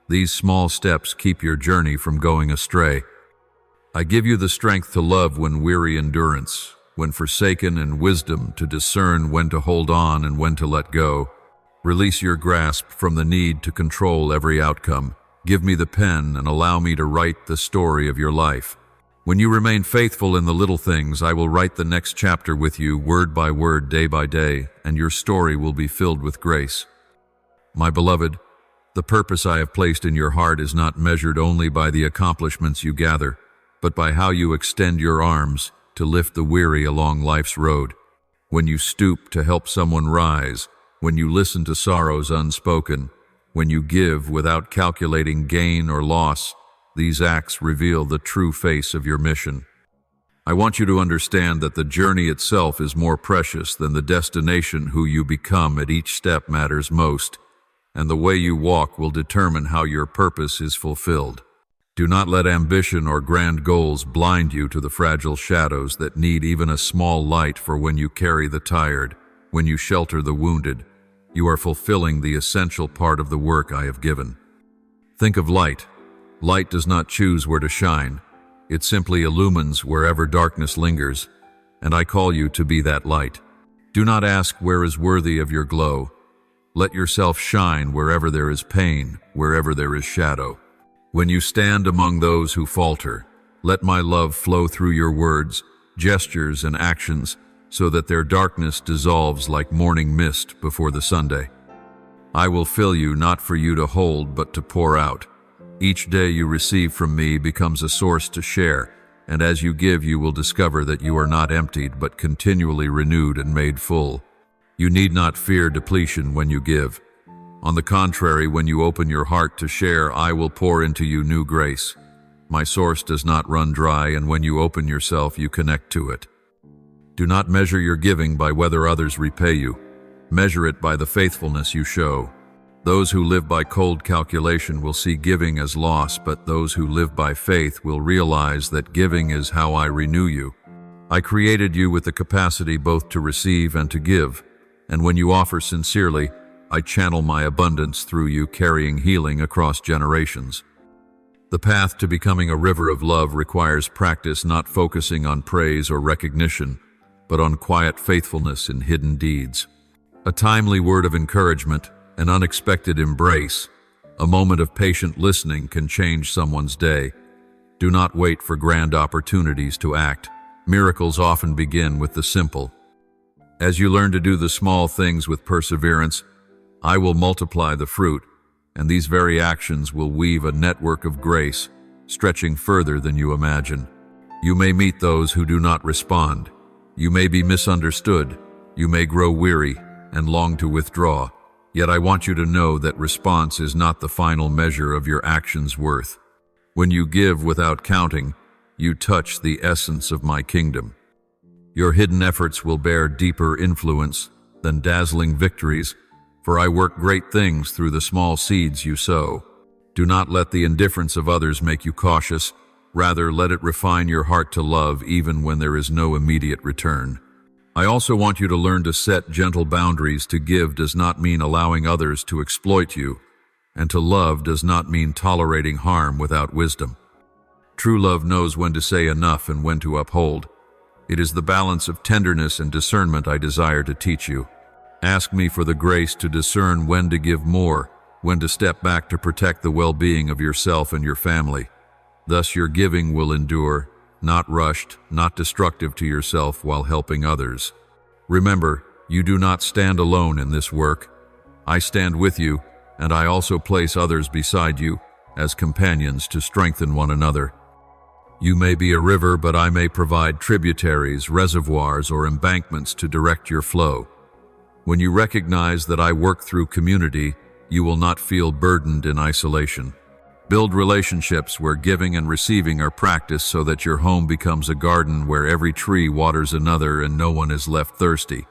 These small steps keep your journey from going astray. I give you the strength to love when weary, endurance when forsaken, and wisdom to discern when to hold on and when to let go. Release your grasp from the need to control every outcome. Give me the pen and allow me to write the story of your life. When you remain faithful in the little things, I will write the next chapter with you, word by word, day by day, and your story will be filled with grace. My beloved, the purpose I have placed in your heart is not measured only by the accomplishments you gather, but by how you extend your arms to lift the weary along life's road. When you stoop to help someone rise, when you listen to sorrows unspoken, when you give without calculating gain or loss, these acts reveal the true face of your mission. I want you to understand that the journey itself is more precious than the destination. Who you become at each step matters most, and the way you walk will determine how your purpose is fulfilled. Do not let ambition or grand goals blind you to the fragile shadows that need even a small light, for when you carry the tired, when you shelter the wounded, you are fulfilling the essential part of the work I have given. Think of light. Light does not choose where to shine. It simply illumines wherever darkness lingers, and I call you to be that light. Do not ask where is worthy of your glow. Let yourself shine wherever there is pain, wherever there is shadow. When you stand among those who falter, let my love flow through your words, gestures, and actions, so that their darkness dissolves like morning mist before the Sunday. I will fill you, not for you to hold, but to pour out. Each day you receive from me becomes a source to share, and as you give, you will discover that you are not emptied, but continually renewed and made full. You need not fear depletion when you give. On the contrary, when you open your heart to share, I will pour into you new grace. My source does not run dry, and when you open yourself, you connect to it. Do not measure your giving by whether others repay you. Measure it by the faithfulness you show. Those who live by cold calculation will see giving as loss, but those who live by faith will realize that giving is how I renew you. I created you with the capacity both to receive and to give, and when you offer sincerely, I channel my abundance through you, carrying healing across generations. The path to becoming a river of love requires practice, not focusing on praise or recognition, but on quiet faithfulness in hidden deeds. A timely word of encouragement, an unexpected embrace, a moment of patient listening can change someone's day. Do not wait for grand opportunities to act. Miracles often begin with the simple. As you learn to do the small things with perseverance, I will multiply the fruit, and these very actions will weave a network of grace, stretching further than you imagine. You may meet those who do not respond. You may be misunderstood. You may grow weary and long to withdraw. Yet I want you to know that response is not the final measure of your actions' worth. When you give without counting, you touch the essence of my kingdom. Your hidden efforts will bear deeper influence than dazzling victories, for I work great things through the small seeds you sow. Do not let the indifference of others make you cautious. Rather, let it refine your heart to love even when there is no immediate return. I also want you to learn to set gentle boundaries. To give does not mean allowing others to exploit you, and to love does not mean tolerating harm without wisdom. True love knows when to say enough and when to uphold. It is the balance of tenderness and discernment I desire to teach you. Ask me for the grace to discern when to give more, when to step back to protect the well-being of yourself and your family. Thus your giving will endure, not rushed, not destructive to yourself while helping others. Remember, you do not stand alone in this work. I stand with you, and I also place others beside you as companions to strengthen one another. You may be a river, but I may provide tributaries, reservoirs, or embankments to direct your flow. When you recognize that I work through community, you will not feel burdened in isolation. Build relationships where giving and receiving are practiced so that your home becomes a garden where every tree waters another and no one is left thirsty.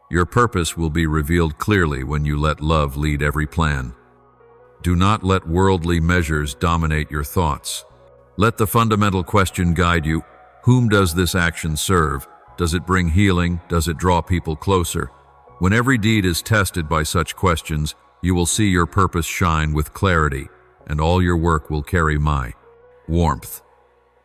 Your purpose will be revealed clearly when you let love lead every plan. Do not let worldly measures dominate your thoughts. Let the fundamental question guide you. Whom does this action serve? Does it bring healing? Does it draw people closer? When every deed is tested by such questions, you will see your purpose shine with clarity, and all your work will carry my warmth.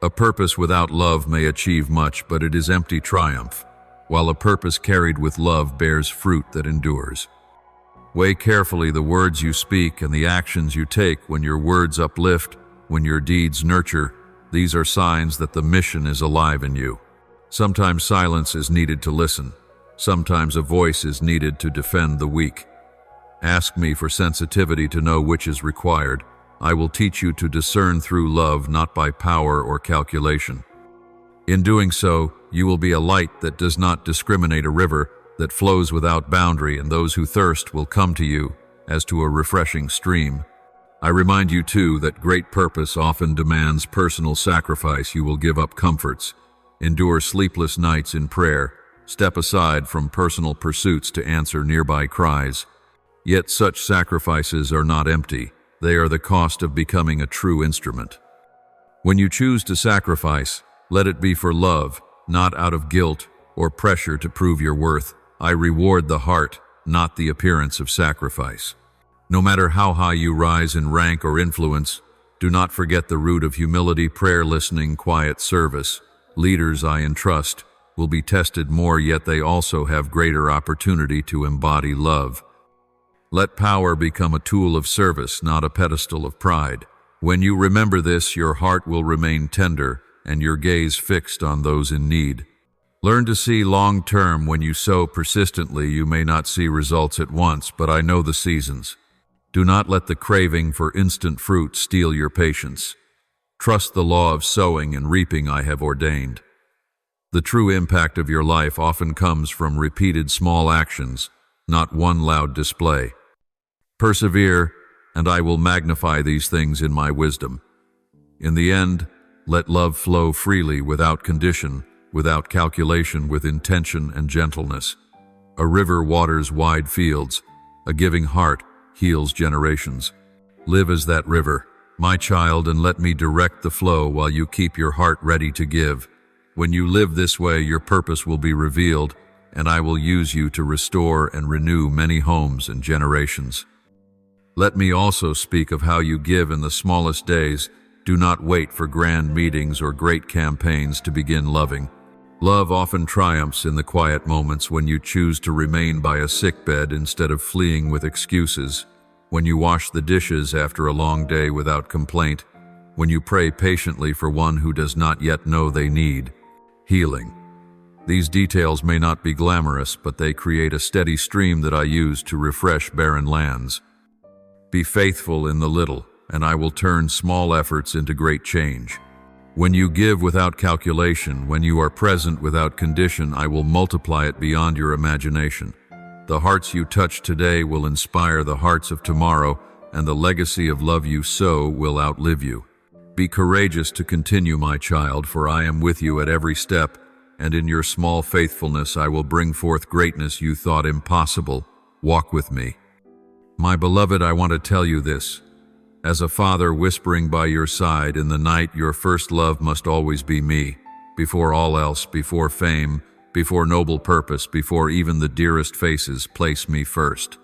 A purpose without love may achieve much, but it is empty triumph, while a purpose carried with love bears fruit that endures. Weigh carefully the words you speak and the actions you take. When your words uplift, when your deeds nurture, these are signs that the mission is alive in you. Sometimes silence is needed to listen. Sometimes a voice is needed to defend the weak. Ask me for sensitivity to know which is required. I will teach you to discern through love, not by power or calculation. In doing so, you will be a light that does not discriminate, a river that flows without boundary, and those who thirst will come to you as to a refreshing stream. I remind you too that great purpose often demands personal sacrifice. You will give up comforts, endure sleepless nights in prayer, step aside from personal pursuits to answer nearby cries. Yet such sacrifices are not empty. They are the cost of becoming a true instrument. When you choose to sacrifice, let it be for love, not out of guilt or pressure to prove your worth. I reward the heart, not the appearance of sacrifice. No matter how high you rise in rank or influence, do not forget the root of humility. Prayer, listening, quiet service. Leaders I entrust will be tested more, yet they also have greater opportunity to embody love. Let power become a tool of service, not a pedestal of pride. When you remember this, your heart will remain tender and your gaze fixed on those in need. Learn to see long-term. When you sow persistently, you may not see results at once, but I know the seasons. Do not let the craving for instant fruit steal your patience. Trust the law of sowing and reaping I have ordained. The true impact of your life often comes from repeated small actions, not one loud display. Persevere, and I will magnify these things in my wisdom. In the end, let love flow freely, without condition, without calculation, with intention and gentleness. A river waters wide fields. A giving heart heals generations. Live as that river, my child, and let me direct the flow while you keep your heart ready to give. When you live this way, your purpose will be revealed, and I will use you to restore and renew many homes and generations. Let me also speak of how you give in the smallest days. Do not wait for grand meetings or great campaigns to begin loving. Love often triumphs in the quiet moments, when you choose to remain by a sickbed instead of fleeing with excuses, when you wash the dishes after a long day without complaint, when you pray patiently for one who does not yet know they need healing. These details may not be glamorous, but they create a steady stream that I use to refresh barren lands. Be faithful in the little, and I will turn small efforts into great change. When you give without calculation, when you are present without condition, I will multiply it beyond your imagination. The hearts you touch today will inspire the hearts of tomorrow, and the legacy of love you sow will outlive you. Be courageous to continue, my child, for I am with you at every step, and in your small faithfulness I will bring forth greatness you thought impossible. Walk with me. My beloved, I want to tell you this. As a father whispering by your side in the night, your first love must always be me. Before all else, before fame, before noble purpose, before even the dearest faces, place me first.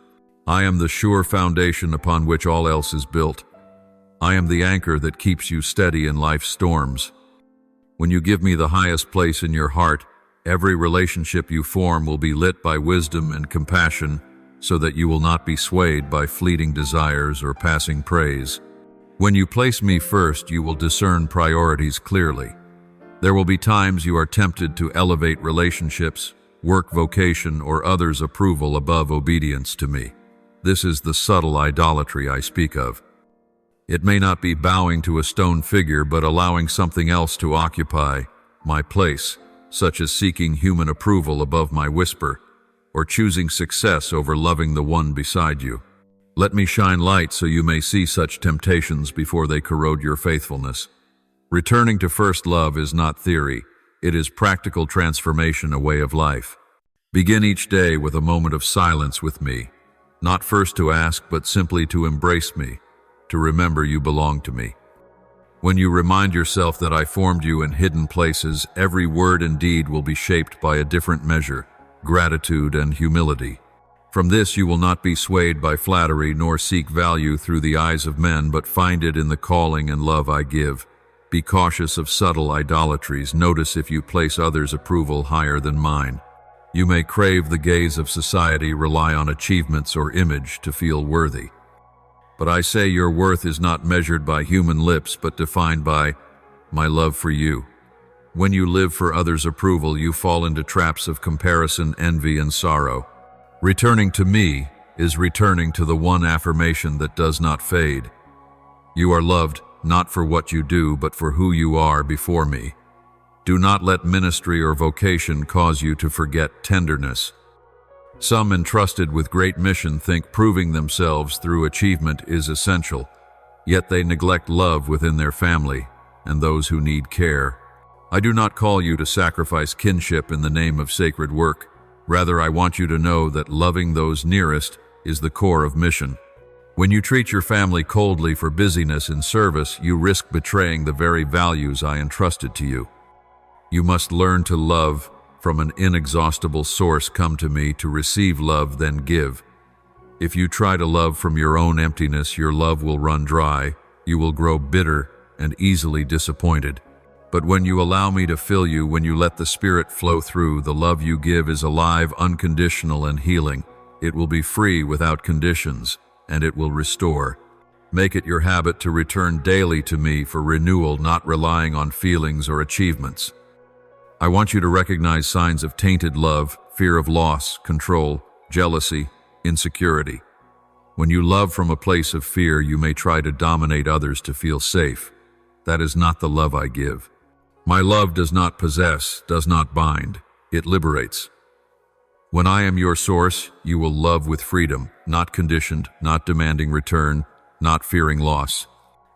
I am the sure foundation upon which all else is built. I am the anchor that keeps you steady in life's storms. When you give me the highest place in your heart, every relationship you form will be lit by wisdom and compassion, so that you will not be swayed by fleeting desires or passing praise. When you place me first, you will discern priorities clearly. There will be times you are tempted to elevate relationships, work vocation, or others' approval above obedience to me. This is the subtle idolatry I speak of. It may not be bowing to a stone figure, but allowing something else to occupy my place, such as seeking human approval above my whisper, or choosing success over loving the one beside you. Let me shine light so you may see such temptations before they corrode your faithfulness. Returning to first love is not theory, it is practical transformation, a way of life. Begin each day with a moment of silence with me, not first to ask, but simply to embrace me, to remember you belong to me. When you remind yourself that I formed you in hidden places, every word and deed will be shaped by a different measure, gratitude and humility. From this you will not be swayed by flattery, nor seek value through the eyes of men, but find it in the calling and love I give. Be cautious of subtle idolatries. Notice if you place others' approval higher than mine. You may crave the gaze of society, rely on achievements or image to feel worthy. But I say your worth is not measured by human lips, but defined by my love for you. When you live for others' approval, you fall into traps of comparison, envy, and sorrow. Returning to me is returning to the one affirmation that does not fade. You are loved, not for what you do, but for who you are before me. Do not let ministry or vocation cause you to forget tenderness. Some entrusted with great mission think proving themselves through achievement is essential, yet they neglect love within their family and those who need care. I do not call you to sacrifice kinship in the name of sacred work. Rather, I want you to know that loving those nearest is the core of mission. When you treat your family coldly for busyness in service, you risk betraying the very values I entrusted to you. You must learn to love from an inexhaustible source. Come to me to receive love, then give. If you try to love from your own emptiness, your love will run dry. You will grow bitter and easily disappointed. But when you allow me to fill you, when you let the Spirit flow through, the love you give is alive, unconditional, and healing. It will be free without conditions, and it will restore. Make it your habit to return daily to me for renewal, not relying on feelings or achievements. I want you to recognize signs of tainted love, fear of loss, control, jealousy, insecurity. When you love from a place of fear, you may try to dominate others to feel safe. That is not the love I give. My love does not possess, does not bind. It liberates. When I am your source, you will love with freedom, not conditioned, not demanding return, not fearing loss.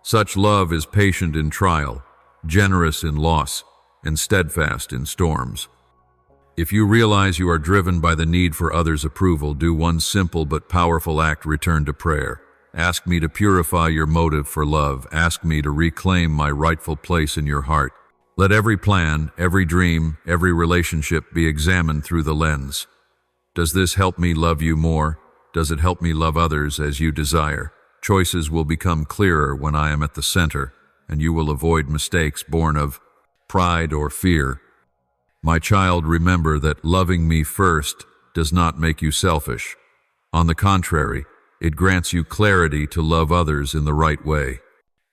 Such love is patient in trial, generous in loss, and steadfast in storms. If you realize you are driven by the need for others' approval, do one simple but powerful act: return to prayer. Ask me to purify your motive for love. Ask me to reclaim my rightful place in your heart. Let every plan, every dream, every relationship be examined through the lens. Does this help me love you more? Does it help me love others as you desire? Choices will become clearer when I am at the center, and you will avoid mistakes born of pride or fear. My child, remember that loving me first does not make you selfish. On the contrary, it grants you clarity to love others in the right way.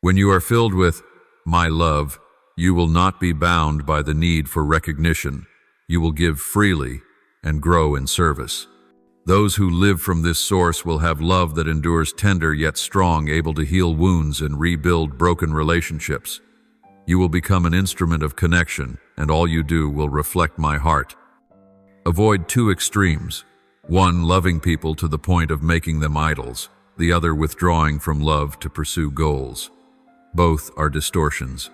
When you are filled with my love, you will not be bound by the need for recognition. You will give freely and grow in service. Those who live from this source will have love that endures, tender yet strong, able to heal wounds and rebuild broken relationships. You will become an instrument of connection, and all you do will reflect my heart. Avoid two extremes. One, loving people to the point of making them idols. The other, withdrawing from love to pursue goals. Both are distortions.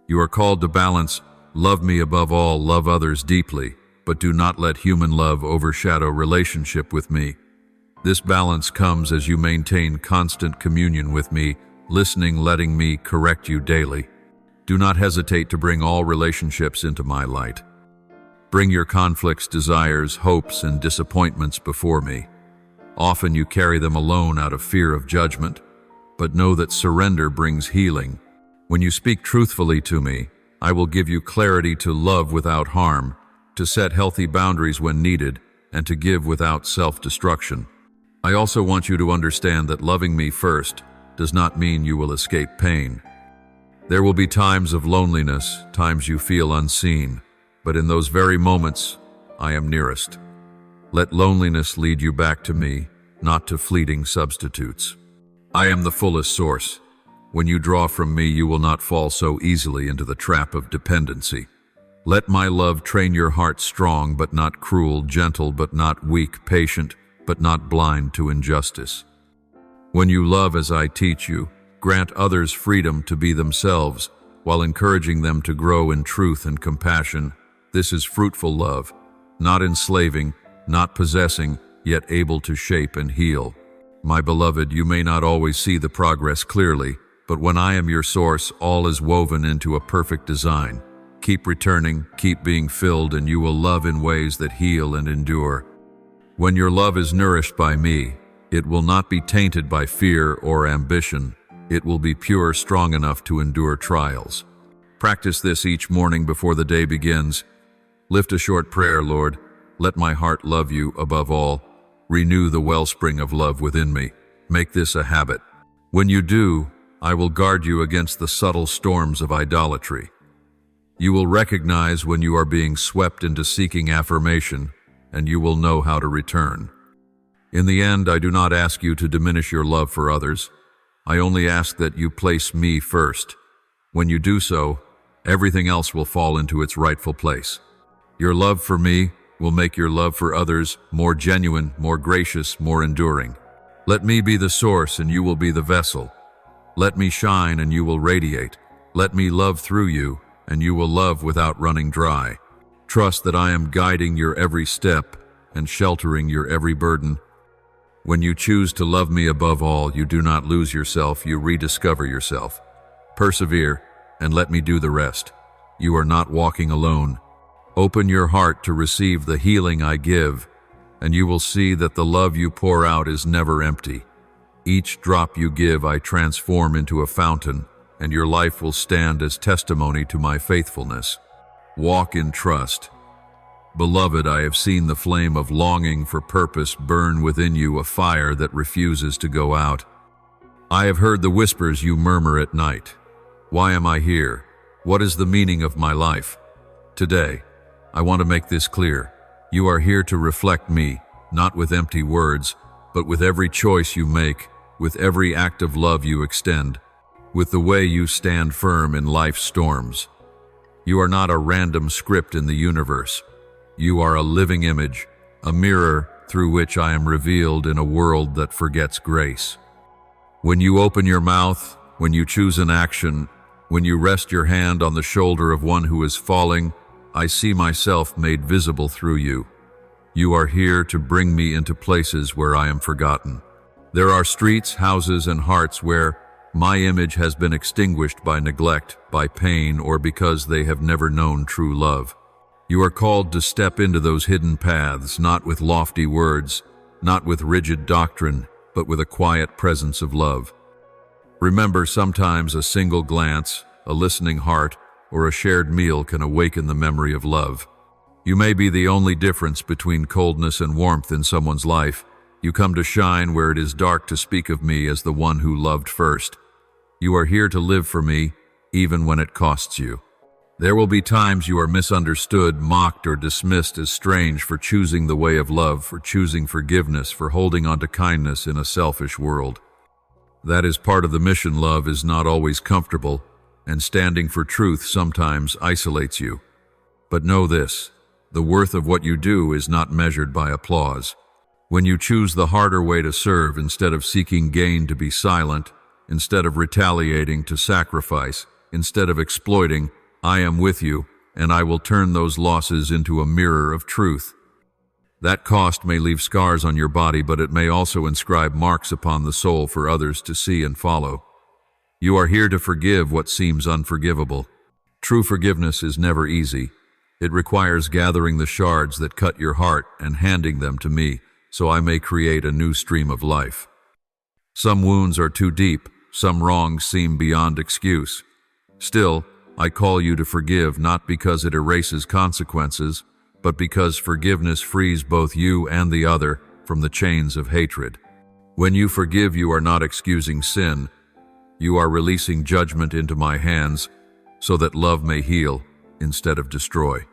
You are called to balance, love me above all, love others deeply, but do not let human love overshadow relationship with me. This balance comes as you maintain constant communion with me, listening, letting me correct you daily. Do not hesitate to bring all relationships into my light. Bring your conflicts, desires, hopes, and disappointments before me. Often you carry them alone out of fear of judgment, but know that surrender brings healing. When you speak truthfully to me, I will give you clarity to love without harm, to set healthy boundaries when needed, and to give without self-destruction. I also want you to understand that loving me first does not mean you will escape pain. There will be times of loneliness, times you feel unseen, but in those very moments, I am nearest. Let loneliness lead you back to me, not to fleeting substitutes. I am the fullest source. When you draw from me, you will not fall so easily into the trap of dependency. Let my love train your heart, strong but not cruel, gentle but not weak, patient but not blind to injustice. When you love as I teach you, grant others freedom to be themselves while encouraging them to grow in truth and compassion. This is fruitful love, not enslaving, not possessing, yet able to shape and heal. My beloved, you may not always see the progress clearly, but when I am your source, all is woven into a perfect design. Keep returning, keep being filled, and you will love in ways that heal and endure. When your love is nourished by me, it will not be tainted by fear or ambition. It will be pure, strong enough to endure trials. Practice this each morning before the day begins. Lift a short prayer, Lord. Let my heart love you above all. Renew the wellspring of love within me. Make this a habit. When you do, I will guard you against the subtle storms of idolatry. You will recognize when you are being swept into seeking affirmation, and you will know how to return. In the end, I do not ask you to diminish your love for others. I only ask that you place me first. When you do so, everything else will fall into its rightful place. Your love for me will make your love for others more genuine, more gracious, more enduring. Let me be the source and you will be the vessel. Let me shine and you will radiate. Let me love through you and you will love without running dry. Trust that I am guiding your every step and sheltering your every burden. When you choose to love me above all, you do not lose yourself, you rediscover yourself. Persevere and let me do the rest. You are not walking alone. Open your heart to receive the healing I give, and you will see that the love you pour out is never empty. Each drop you give I transform into a fountain, and your life will stand as testimony to my faithfulness. Walk in trust. Beloved, I have seen the flame of longing for purpose burn within you, a fire that refuses to go out. I have heard the whispers you murmur at night. Why am I here? What is the meaning of my life? Today, I want to make this clear. You are here to reflect me, not with empty words, but with every choice you make, with every act of love you extend, with the way you stand firm in life's storms. You are not a random script in the universe. You are a living image, a mirror through which I am revealed in a world that forgets grace. When you open your mouth, when you choose an action, when you rest your hand on the shoulder of one who is falling, I see myself made visible through you. You are here to bring me into places where I am forgotten. There are streets, houses, and hearts where my image has been extinguished by neglect, by pain, or because they have never known true love. You are called to step into those hidden paths, not with lofty words, not with rigid doctrine, but with a quiet presence of love. Remember, sometimes a single glance, a listening heart, or a shared meal can awaken the memory of love. You may be the only difference between coldness and warmth in someone's life. You come to shine where it is dark, to speak of me as the one who loved first. You are here to live for me, even when it costs you. There will be times you are misunderstood, mocked, or dismissed as strange for choosing the way of love, for choosing forgiveness, for holding on to kindness in a selfish world. That is part of the mission. Love is not always comfortable, and standing for truth sometimes isolates you. But know this, the worth of what you do is not measured by applause. When you choose the harder way to serve instead of seeking gain, to be silent, instead of retaliating, to sacrifice, instead of exploiting, I am with you, and I will turn those losses into a mirror of truth. That cost may leave scars on your body, but it may also inscribe marks upon the soul for others to see and follow. You are here to forgive what seems unforgivable. True forgiveness is never easy. It requires gathering the shards that cut your heart and handing them to me, so I may create a new stream of life. Some wounds are too deep, some wrongs seem beyond excuse. Still, I call you to forgive, not because it erases consequences, but because forgiveness frees both you and the other from the chains of hatred. When you forgive, you are not excusing sin. You are releasing judgment into my hands so that love may heal instead of destroy.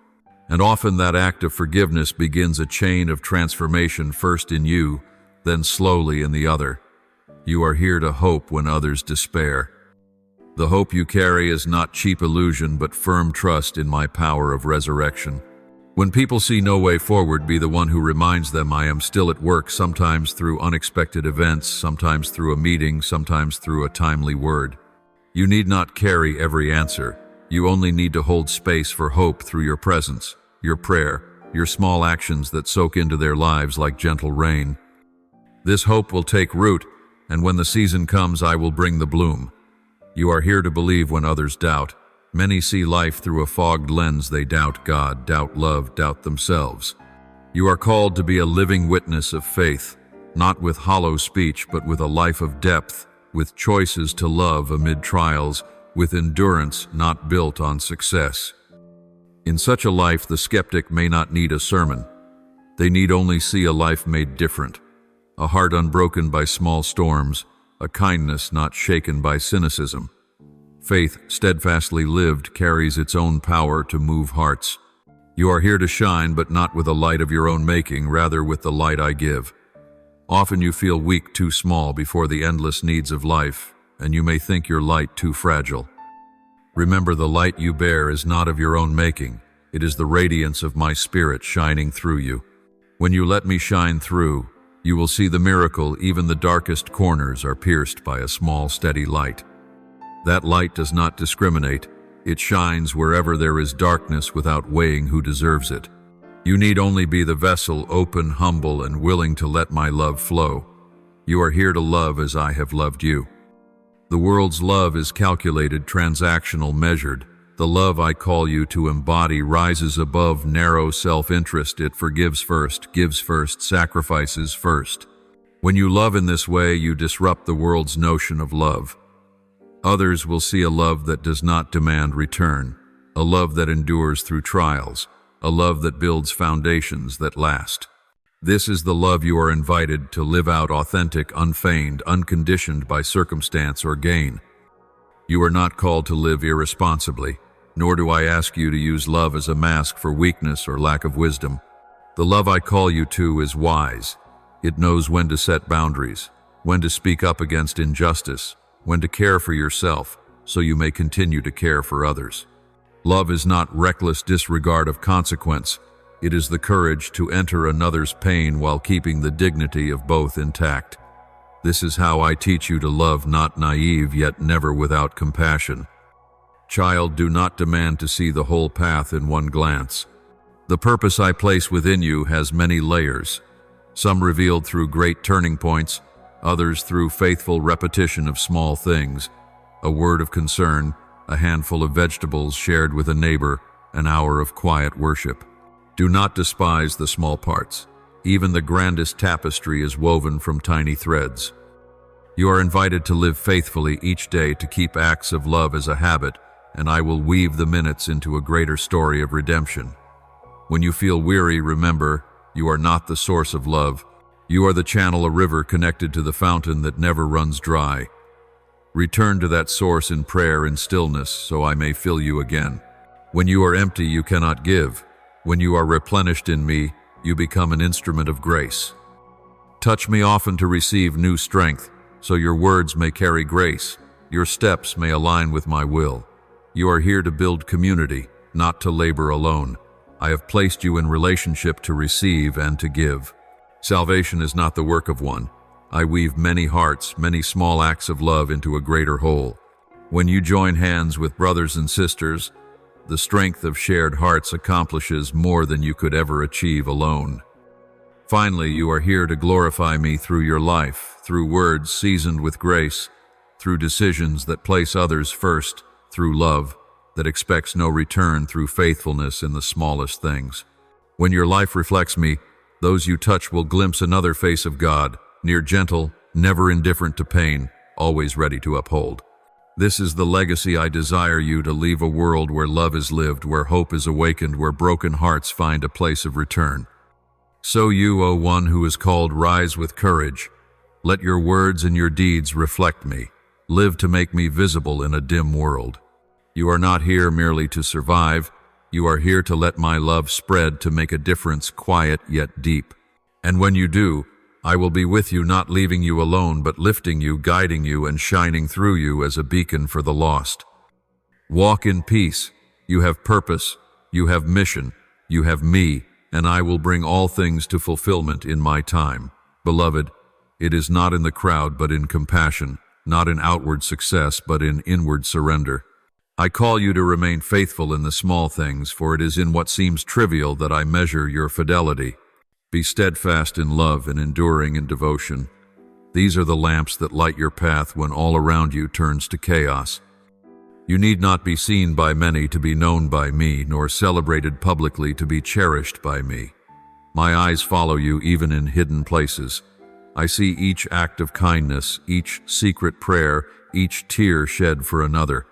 And often that act of forgiveness begins a chain of transformation, first in you, then slowly in the other. You are here to hope when others despair. The hope you carry is not cheap illusion, but firm trust in my power of resurrection. When people see no way forward, be the one who reminds them I am still at work, sometimes through unexpected events, sometimes through a meeting, sometimes through a timely word. You need not carry every answer. You only need to hold space for hope through your presence, your prayer, your small actions that soak into their lives like gentle rain. This hope will take root, and when the season comes, I will bring the bloom. You are here to believe when others doubt. Many see life through a fogged lens. They doubt God, doubt love, doubt themselves. You are called to be a living witness of faith, not with hollow speech, but with a life of depth, with choices to love amid trials, with endurance not built on success. In such a life, the skeptic may not need a sermon. They need only see a life made different, a heart unbroken by small storms, a kindness not shaken by cynicism. Faith, steadfastly lived, carries its own power to move hearts. You are here to shine, but not with a light of your own making, rather with the light I give. Often you feel weak, too small before the endless needs of life, and you may think your light too fragile. Remember, the light you bear is not of your own making. It is the radiance of my Spirit shining through you. When you let me shine through, you will see the miracle. Even the darkest corners are pierced by a small, steady light. That light does not discriminate. It shines wherever there is darkness without weighing who deserves it. You need only be the vessel, open, humble, and willing to let my love flow. You are here to love as I have loved you. The world's love is calculated, transactional, measured. The love I call you to embody rises above narrow self-interest. It forgives first, gives first, sacrifices first. When you love in this way, you disrupt the world's notion of love. Others will see a love that does not demand return, a love that endures through trials, a love that builds foundations that last. This is the love you are invited to live out, authentic, unfeigned, unconditioned by circumstance or gain. You are not called to live irresponsibly, nor do I ask you to use love as a mask for weakness or lack of wisdom. The love I call you to is wise. It knows when to set boundaries, when to speak up against injustice, when to care for yourself, so you may continue to care for others. Love is not reckless disregard of consequence. It is the courage to enter another's pain while keeping the dignity of both intact. This is how I teach you to love, not naive, yet never without compassion. Child, do not demand to see the whole path in one glance. The purpose I place within you has many layers, some revealed through great turning points, others through faithful repetition of small things, a word of concern, a handful of vegetables shared with a neighbor, an hour of quiet worship. Do not despise the small parts. Even the grandest tapestry is woven from tiny threads. You are invited to live faithfully each day, to keep acts of love as a habit, and I will weave the minutes into a greater story of redemption. When you feel weary, remember, you are not the source of love. You are the channel, a river connected to the fountain that never runs dry. Return to that source in prayer and stillness so I may fill you again. When you are empty, you cannot give. When you are replenished in me, you become an instrument of grace. Touch me often to receive new strength, so your words may carry grace, your steps may align with my will. You are here to build community, not to labor alone. I have placed you in relationship to receive and to give. Salvation is not the work of one. I weave many hearts, many small acts of love into a greater whole. When you join hands with brothers and sisters, the strength of shared hearts accomplishes more than you could ever achieve alone. Finally, you are here to glorify me through your life, through words seasoned with grace, through decisions that place others first, through love that expects no return, through faithfulness in the smallest things. When your life reflects me, those you touch will glimpse another face of God, near gentle, never indifferent to pain, always ready to uphold. This is the legacy I desire you to leave, a world where love is lived, where hope is awakened, where broken hearts find a place of return. So you, O one who is called, rise with courage. Let your words and your deeds reflect me. Live to make me visible in a dim world. You are not here merely to survive. You are here to let my love spread, to make a difference, quiet yet deep. And when you do, I will be with you, not leaving you alone, but lifting you, guiding you, and shining through you as a beacon for the lost. Walk in peace. You have purpose. You have mission. You have me, and I will bring all things to fulfillment in my time. Beloved, it is not in the crowd, but in compassion, not in outward success, but in inward surrender. I call you to remain faithful in the small things, for it is in what seems trivial that I measure your fidelity. Be steadfast in love and enduring in devotion. These are the lamps that light your path when all around you turns to chaos. You need not be seen by many to be known by me, nor celebrated publicly to be cherished by me. My eyes follow you even in hidden places. I see each act of kindness, each secret prayer, each tear shed for another.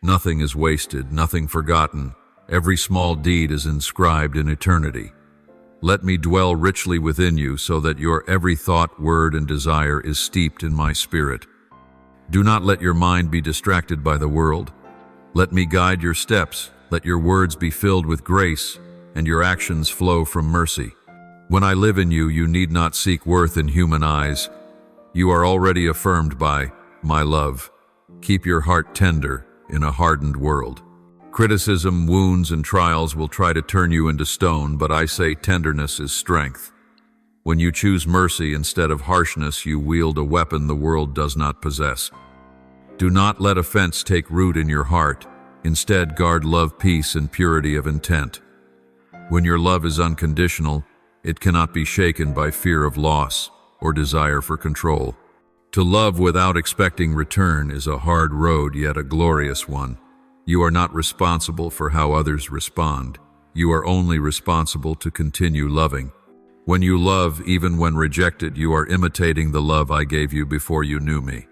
Nothing is wasted, nothing forgotten. Every small deed is inscribed in eternity. Let me dwell richly within you so that your every thought, word, and desire is steeped in my spirit. Do not let your mind be distracted by the world. Let me guide your steps. Let your words be filled with grace, and your actions flow from mercy. When I live in you, you need not seek worth in human eyes. You are already affirmed by my love. Keep your heart tender in a hardened world. Criticism, wounds, and trials will try to turn you into stone, but I say tenderness is strength. When you choose mercy instead of harshness, you wield a weapon the world does not possess. Do not let offense take root in your heart. Instead, guard love, peace, and purity of intent. When your love is unconditional, it cannot be shaken by fear of loss or desire for control. To love without expecting return is a hard road, yet a glorious one. You are not responsible for how others respond. You are only responsible to continue loving. When you love, even when rejected, you are imitating the love I gave you before you knew me.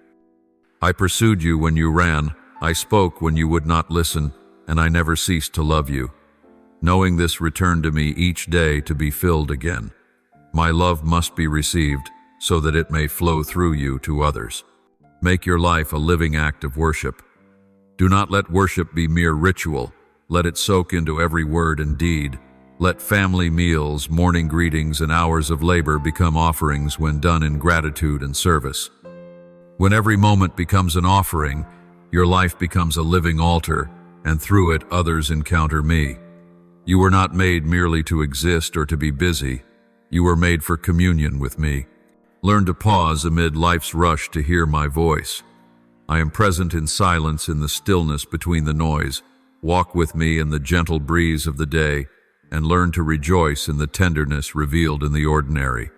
I pursued you when you ran. I spoke when you would not listen, and I never ceased to love you. Knowing this, return to me each day to be filled again. My love must be received, so that it may flow through you to others. Make your life a living act of worship. Do not let worship be mere ritual. Let it soak into every word and deed. Let family meals, morning greetings, and hours of labor become offerings when done in gratitude and service. When every moment becomes an offering, your life becomes a living altar, and through it others encounter me. You were not made merely to exist or to be busy. You were made for communion with me. Learn to pause amid life's rush to hear my voice. I am present in silence, in the stillness between the noise. Walk with me in the gentle breeze of the day, and learn to rejoice in the tenderness revealed in the ordinary.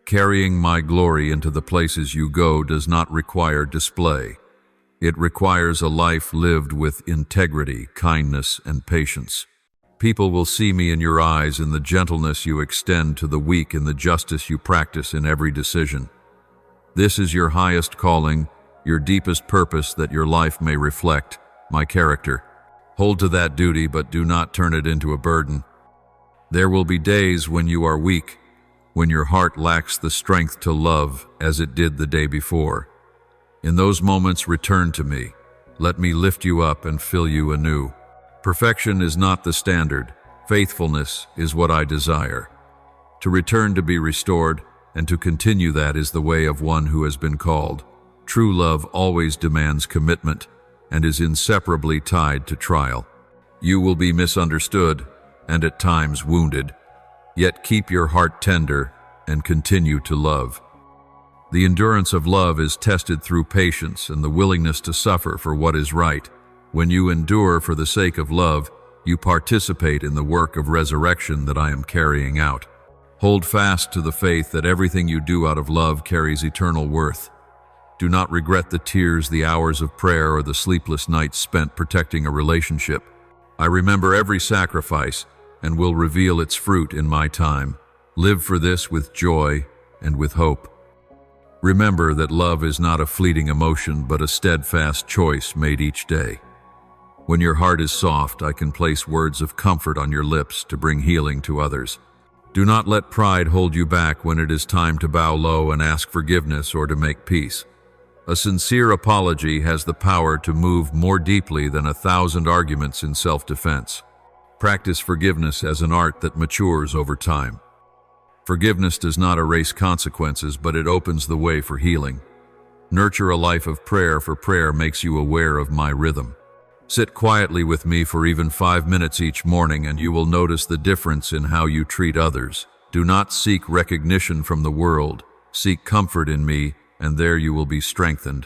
Carrying my glory into the places you go does not require display. It requires a life lived with integrity, kindness, and patience. People will see me in your eyes, in the gentleness you extend to the weak, in the justice you practice in every decision. This is your highest calling, your deepest purpose, that your life may reflect my character. Hold to that duty, but do not turn it into a burden. There will be days when you are weak, when your heart lacks the strength to love as it did the day before. In those moments, return to me. Let me lift you up and fill you anew. Perfection is not the standard. Faithfulness is what I desire. To return to be restored, and to continue that is the way of one who has been called. True love always demands commitment and is inseparably tied to trial. You will be misunderstood and at times wounded, yet keep your heart tender and continue to love. The endurance of love is tested through patience and the willingness to suffer for what is right. When you endure for the sake of love, you participate in the work of resurrection that I am carrying out. Hold fast to the faith that everything you do out of love carries eternal worth. Do not regret the tears, the hours of prayer, or the sleepless nights spent protecting a relationship. I remember every sacrifice and will reveal its fruit in my time. Live for this with joy and with hope. Remember that love is not a fleeting emotion, but a steadfast choice made each day. When your heart is soft, I can place words of comfort on your lips to bring healing to others. Do not let pride hold you back when it is time to bow low and ask forgiveness or to make peace. A sincere apology has the power to move more deeply than 1,000 arguments in self-defense. Practice forgiveness as an art that matures over time. Forgiveness does not erase consequences, but it opens the way for healing. Nurture a life of prayer, for prayer makes you aware of my rhythm. Sit quietly with me for even 5 minutes each morning, and you will notice the difference in how you treat others. Do not seek recognition from the world. Seek comfort in me, and there you will be strengthened.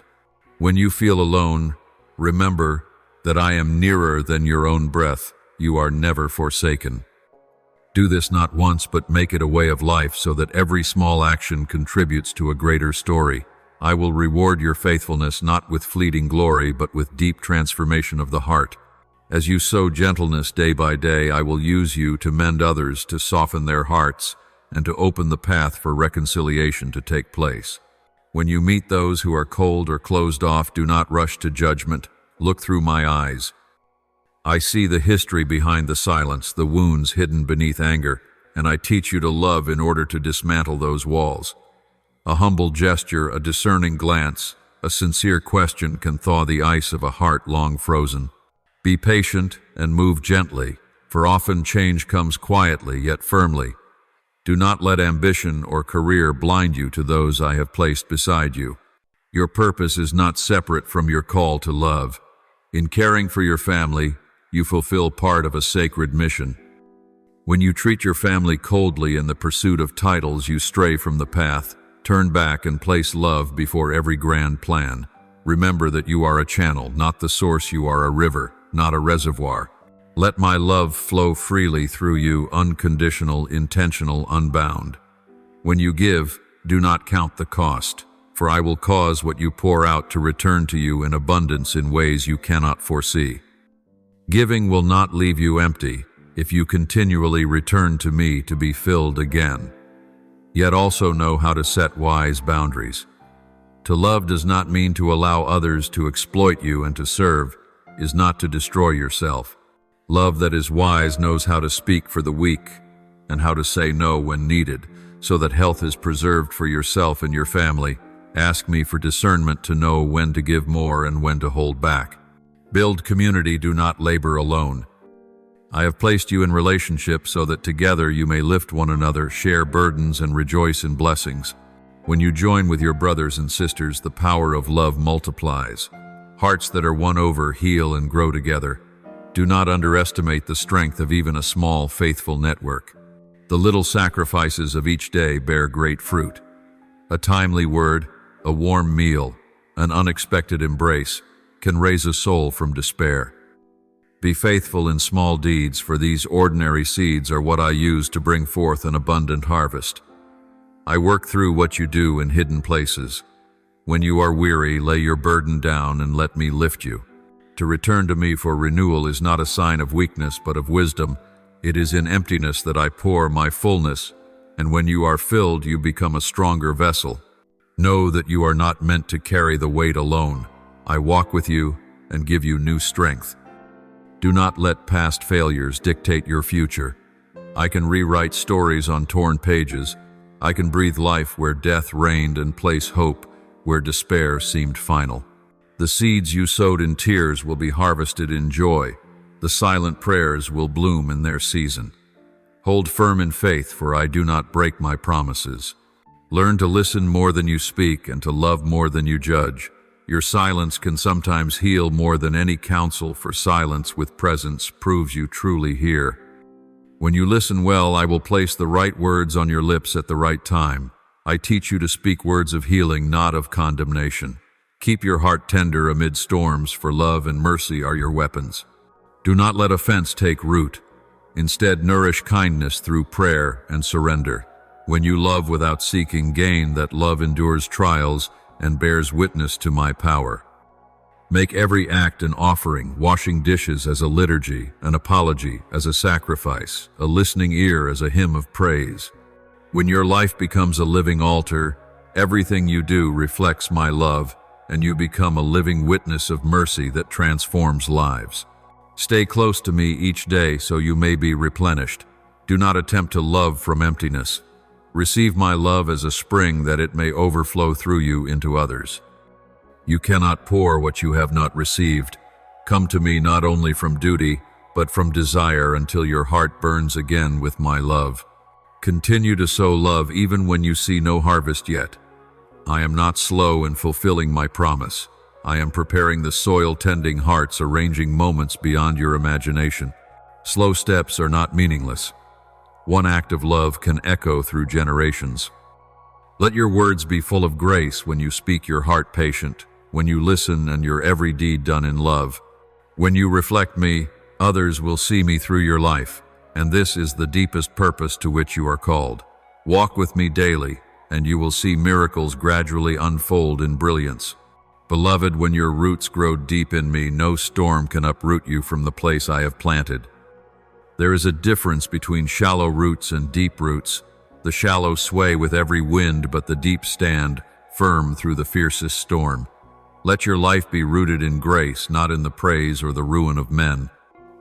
When you feel alone, remember that I am nearer than your own breath. You are never forsaken. Do this not once, but make it a way of life so that every small action contributes to a greater story. I will reward your faithfulness not with fleeting glory, but with deep transformation of the heart. As you sow gentleness day by day, I will use you to mend others, to soften their hearts, and to open the path for reconciliation to take place. When you meet those who are cold or closed off, do not rush to judgment. Look through my eyes. I see the history behind the silence, the wounds hidden beneath anger, and I teach you to love in order to dismantle those walls. A humble gesture, a discerning glance, a sincere question can thaw the ice of a heart long frozen. Be patient and move gently, for often change comes quietly yet firmly. Do not let ambition or career blind you to those I have placed beside you. Your purpose is not separate from your call to love. In caring for your family, you fulfill part of a sacred mission. When you treat your family coldly in the pursuit of titles, you stray from the path. Turn back and place love before every grand plan. Remember that you are a channel, not the source. You are a river, not a reservoir. Let my love flow freely through you, unconditional, intentional, unbound. When you give, do not count the cost, for I will cause what you pour out to return to you in abundance in ways you cannot foresee. Giving will not leave you empty if you continually return to me to be filled again. Yet also know how to set wise boundaries. To love does not mean to allow others to exploit you, and to serve is not to destroy yourself. Love that is wise knows how to speak for the weak and how to say no when needed, so that health is preserved for yourself and your family. Ask me for discernment to know when to give more and when to hold back. Build community, do not labor alone. I have placed you in relationships so that together you may lift one another, share burdens, and rejoice in blessings. When you join with your brothers and sisters, the power of love multiplies. Hearts that are won over heal and grow together. Do not underestimate the strength of even a small, faithful network. The little sacrifices of each day bear great fruit. A timely word, a warm meal, an unexpected embrace can raise a soul from despair. Be faithful in small deeds, for these ordinary seeds are what I use to bring forth an abundant harvest. I work through what you do in hidden places. When you are weary, lay your burden down and let me lift you. To return to me for renewal is not a sign of weakness, but of wisdom. It is in emptiness that I pour my fullness, and when you are filled, you become a stronger vessel. Know that you are not meant to carry the weight alone. I walk with you and give you new strength. Do not let past failures dictate your future. I can rewrite stories on torn pages. I can breathe life where death reigned and place hope where despair seemed final. The seeds you sowed in tears will be harvested in joy. The silent prayers will bloom in their season. Hold firm in faith, for I do not break my promises. Learn to listen more than you speak and to love more than you judge. Your silence can sometimes heal more than any counsel, for silence with presence proves you truly hear. When you listen well, I will place the right words on your lips at the right time. I teach you to speak words of healing, not of condemnation. Keep your heart tender amid storms, for love and mercy are your weapons. Do not let offense take root. Instead, nourish kindness through prayer and surrender. When you love without seeking gain, that love endures trials and bears witness to my power. Make every act an offering, washing dishes as a liturgy, an apology as a sacrifice, a listening ear as a hymn of praise. When your life becomes a living altar, everything you do reflects my love, and you become a living witness of mercy that transforms lives. Stay close to me each day so you may be replenished. Do not attempt to love from emptiness. Receive my love as a spring, that it may overflow through you into others. You cannot pour what you have not received. Come to me not only from duty, but from desire, until your heart burns again with my love. Continue to sow love even when you see no harvest yet. I am not slow in fulfilling my promise. I am preparing the soil, tending hearts, arranging moments beyond your imagination. Slow steps are not meaningless. One act of love can echo through generations. Let your words be full of grace when you speak, your heart patient, when you listen and your every deed done in love. When you reflect me, others will see me through your life, and this is the deepest purpose to which you are called. Walk with me daily, and you will see miracles gradually unfold in brilliance. Beloved, when your roots grow deep in me, no storm can uproot you from the place I have planted. There is a difference between shallow roots and deep roots. The shallow sway with every wind, but the deep stand firm through the fiercest storm. Let your life be rooted in grace, not in the praise or the ruin of men.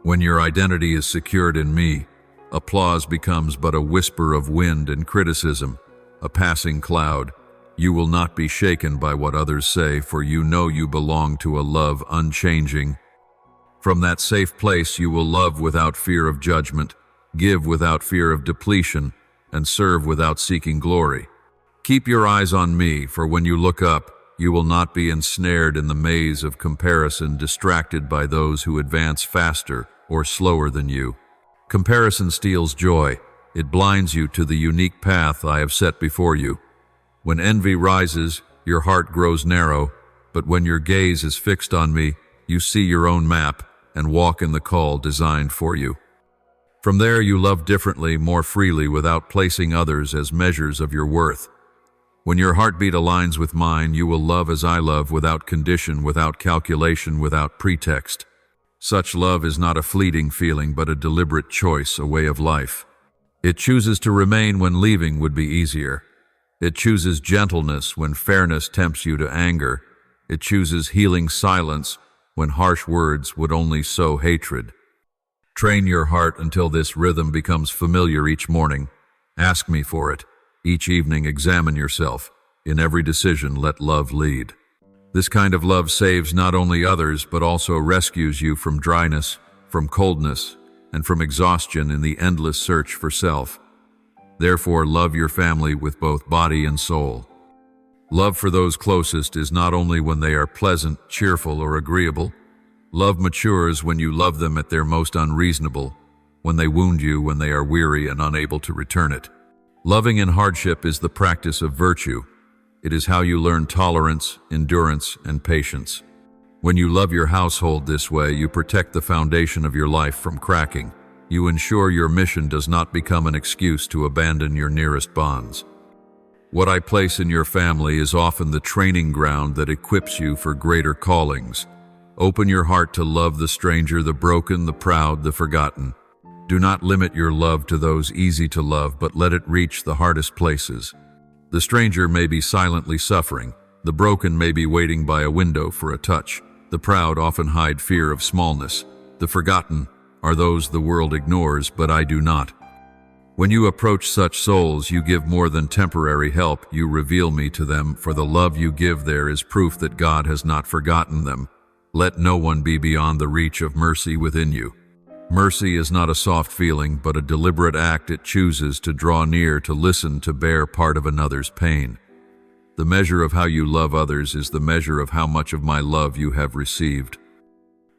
When your identity is secured in me, applause becomes but a whisper of wind, and criticism a passing cloud. You will not be shaken by what others say, for you know you belong to a love unchanging. From that safe place you will love without fear of judgment, give without fear of depletion, and serve without seeking glory. Keep your eyes on me, for when you look up, you will not be ensnared in the maze of comparison, distracted by those who advance faster or slower than you. Comparison steals joy. It blinds you to the unique path I have set before you. When envy rises, your heart grows narrow, but when your gaze is fixed on me, you see your own map and walk in the call designed for you. From there you love differently, more freely, without placing others as measures of your worth. When your heartbeat aligns with mine, you will love as I love, without condition, without calculation, without pretext. Such love is not a fleeting feeling, but a deliberate choice, a way of life. It chooses to remain when leaving would be easier. It chooses gentleness when fairness tempts you to anger. It chooses healing silence when harsh words would only sow hatred. Train your heart until this rhythm becomes familiar each morning. Ask me for it. Each evening, examine yourself. In every decision, let love lead. This kind of love saves not only others, but also rescues you from dryness, from coldness, and from exhaustion in the endless search for self. Therefore, love your family with both body and soul. Love for those closest is not only when they are pleasant, cheerful, or agreeable. Love matures when you love them at their most unreasonable, when they wound you, when they are weary and unable to return it. Loving in hardship is the practice of virtue. It is how you learn tolerance, endurance, and patience. When you love your household this way, you protect the foundation of your life from cracking. You ensure your mission does not become an excuse to abandon your nearest bonds. What I place in your family is often the training ground that equips you for greater callings. Open your heart to love the stranger, the broken, the proud, the forgotten. Do not limit your love to those easy to love, but let it reach the hardest places. The stranger may be silently suffering. The broken may be waiting by a window for a touch. The proud often hide fear of smallness. The forgotten are those the world ignores, but I do not. When you approach such souls, you give more than temporary help, you reveal me to them, for the love you give there is proof that God has not forgotten them. Let no one be beyond the reach of mercy within you. Mercy is not a soft feeling, but a deliberate act. It chooses to draw near, to listen, to bear part of another's pain. The measure of how you love others is the measure of how much of my love you have received.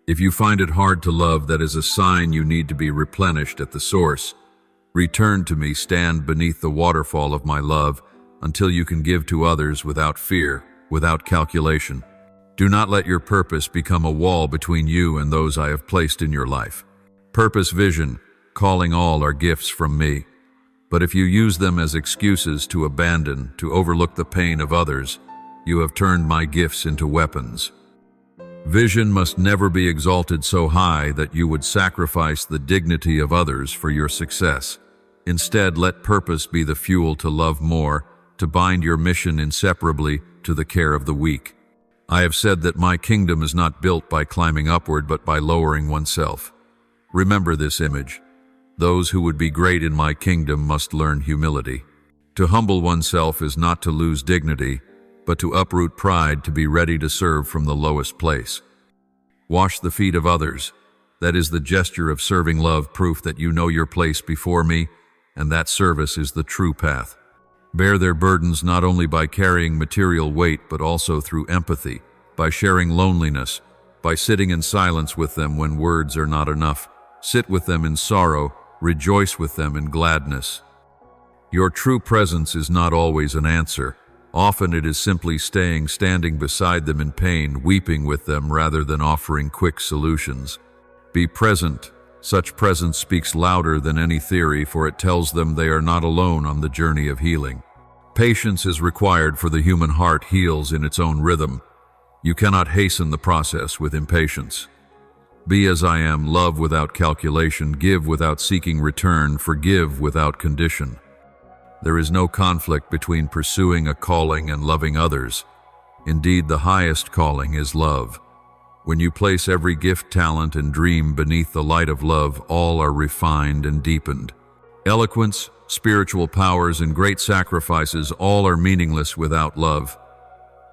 If you find it hard to love, that is a sign you need to be replenished at the source. Return to me, stand beneath the waterfall of my love, until you can give to others without fear, without calculation. Do not let your purpose become a wall between you and those I have placed in your life. Purpose, vision, calling, all are gifts from me. But if you use them as excuses to abandon, to overlook the pain of others, you have turned my gifts into weapons. Vision must never be exalted so high that you would sacrifice the dignity of others for your success. Instead, let purpose be the fuel to love more, to bind your mission inseparably to the care of the weak. I have said that my kingdom is not built by climbing upward, but by lowering oneself. Remember this image. Those who would be great in my kingdom must learn humility. To humble oneself is not to lose dignity, but to uproot pride, to be ready to serve from the lowest place. Wash the feet of others. That is the gesture of serving love, proof that you know your place before me, and that service is the true path. Bear their burdens not only by carrying material weight, but also through empathy, by sharing loneliness, by sitting in silence with them when words are not enough. Sit with them in sorrow, rejoice with them in gladness. Your true presence is not always an answer. Often it is simply standing beside them in pain, weeping with them rather than offering quick solutions. Be present. Such presence speaks louder than any theory, for it tells them they are not alone on the journey of healing. Patience is required, for the human heart heals in its own rhythm. You cannot hasten the process with impatience. Be as I am, love without calculation, give without seeking return, forgive without condition. There is no conflict between pursuing a calling and loving others. Indeed, the highest calling is love. When you place every gift, talent, and dream beneath the light of love, all are refined and deepened. Eloquence, spiritual powers, and great sacrifices, all are meaningless without love.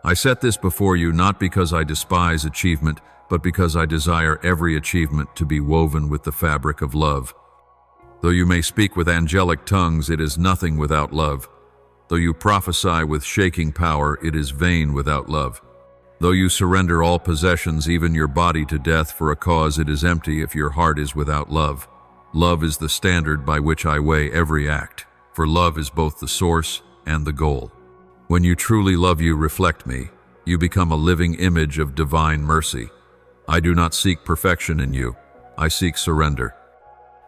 I set this before you not because I despise achievement, but because I desire every achievement to be woven with the fabric of love. Though you may speak with angelic tongues, it is nothing without love. Though you prophesy with shaking power, it is vain without love. Though you surrender all possessions, even your body, to death for a cause, it is empty if your heart is without love. Love is the standard by which I weigh every act, for love is both the source and the goal. When you truly love, you reflect me. You become a living image of divine mercy. I do not seek perfection in you. I seek surrender.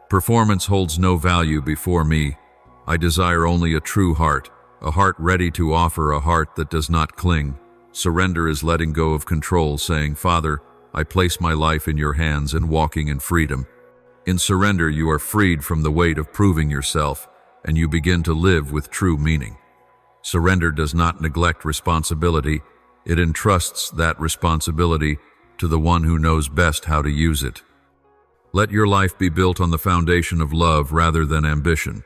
Performance holds no value before me. I desire only a true heart, a heart ready to offer, a heart that does not cling. Surrender is letting go of control, saying, Father, I place my life in your hands, and walking in freedom. In surrender, you are freed from the weight of proving yourself, and you begin to live with true meaning. Surrender does not neglect responsibility. It entrusts that responsibility to the one who knows best how to use it. Let your life be built on the foundation of love rather than ambition.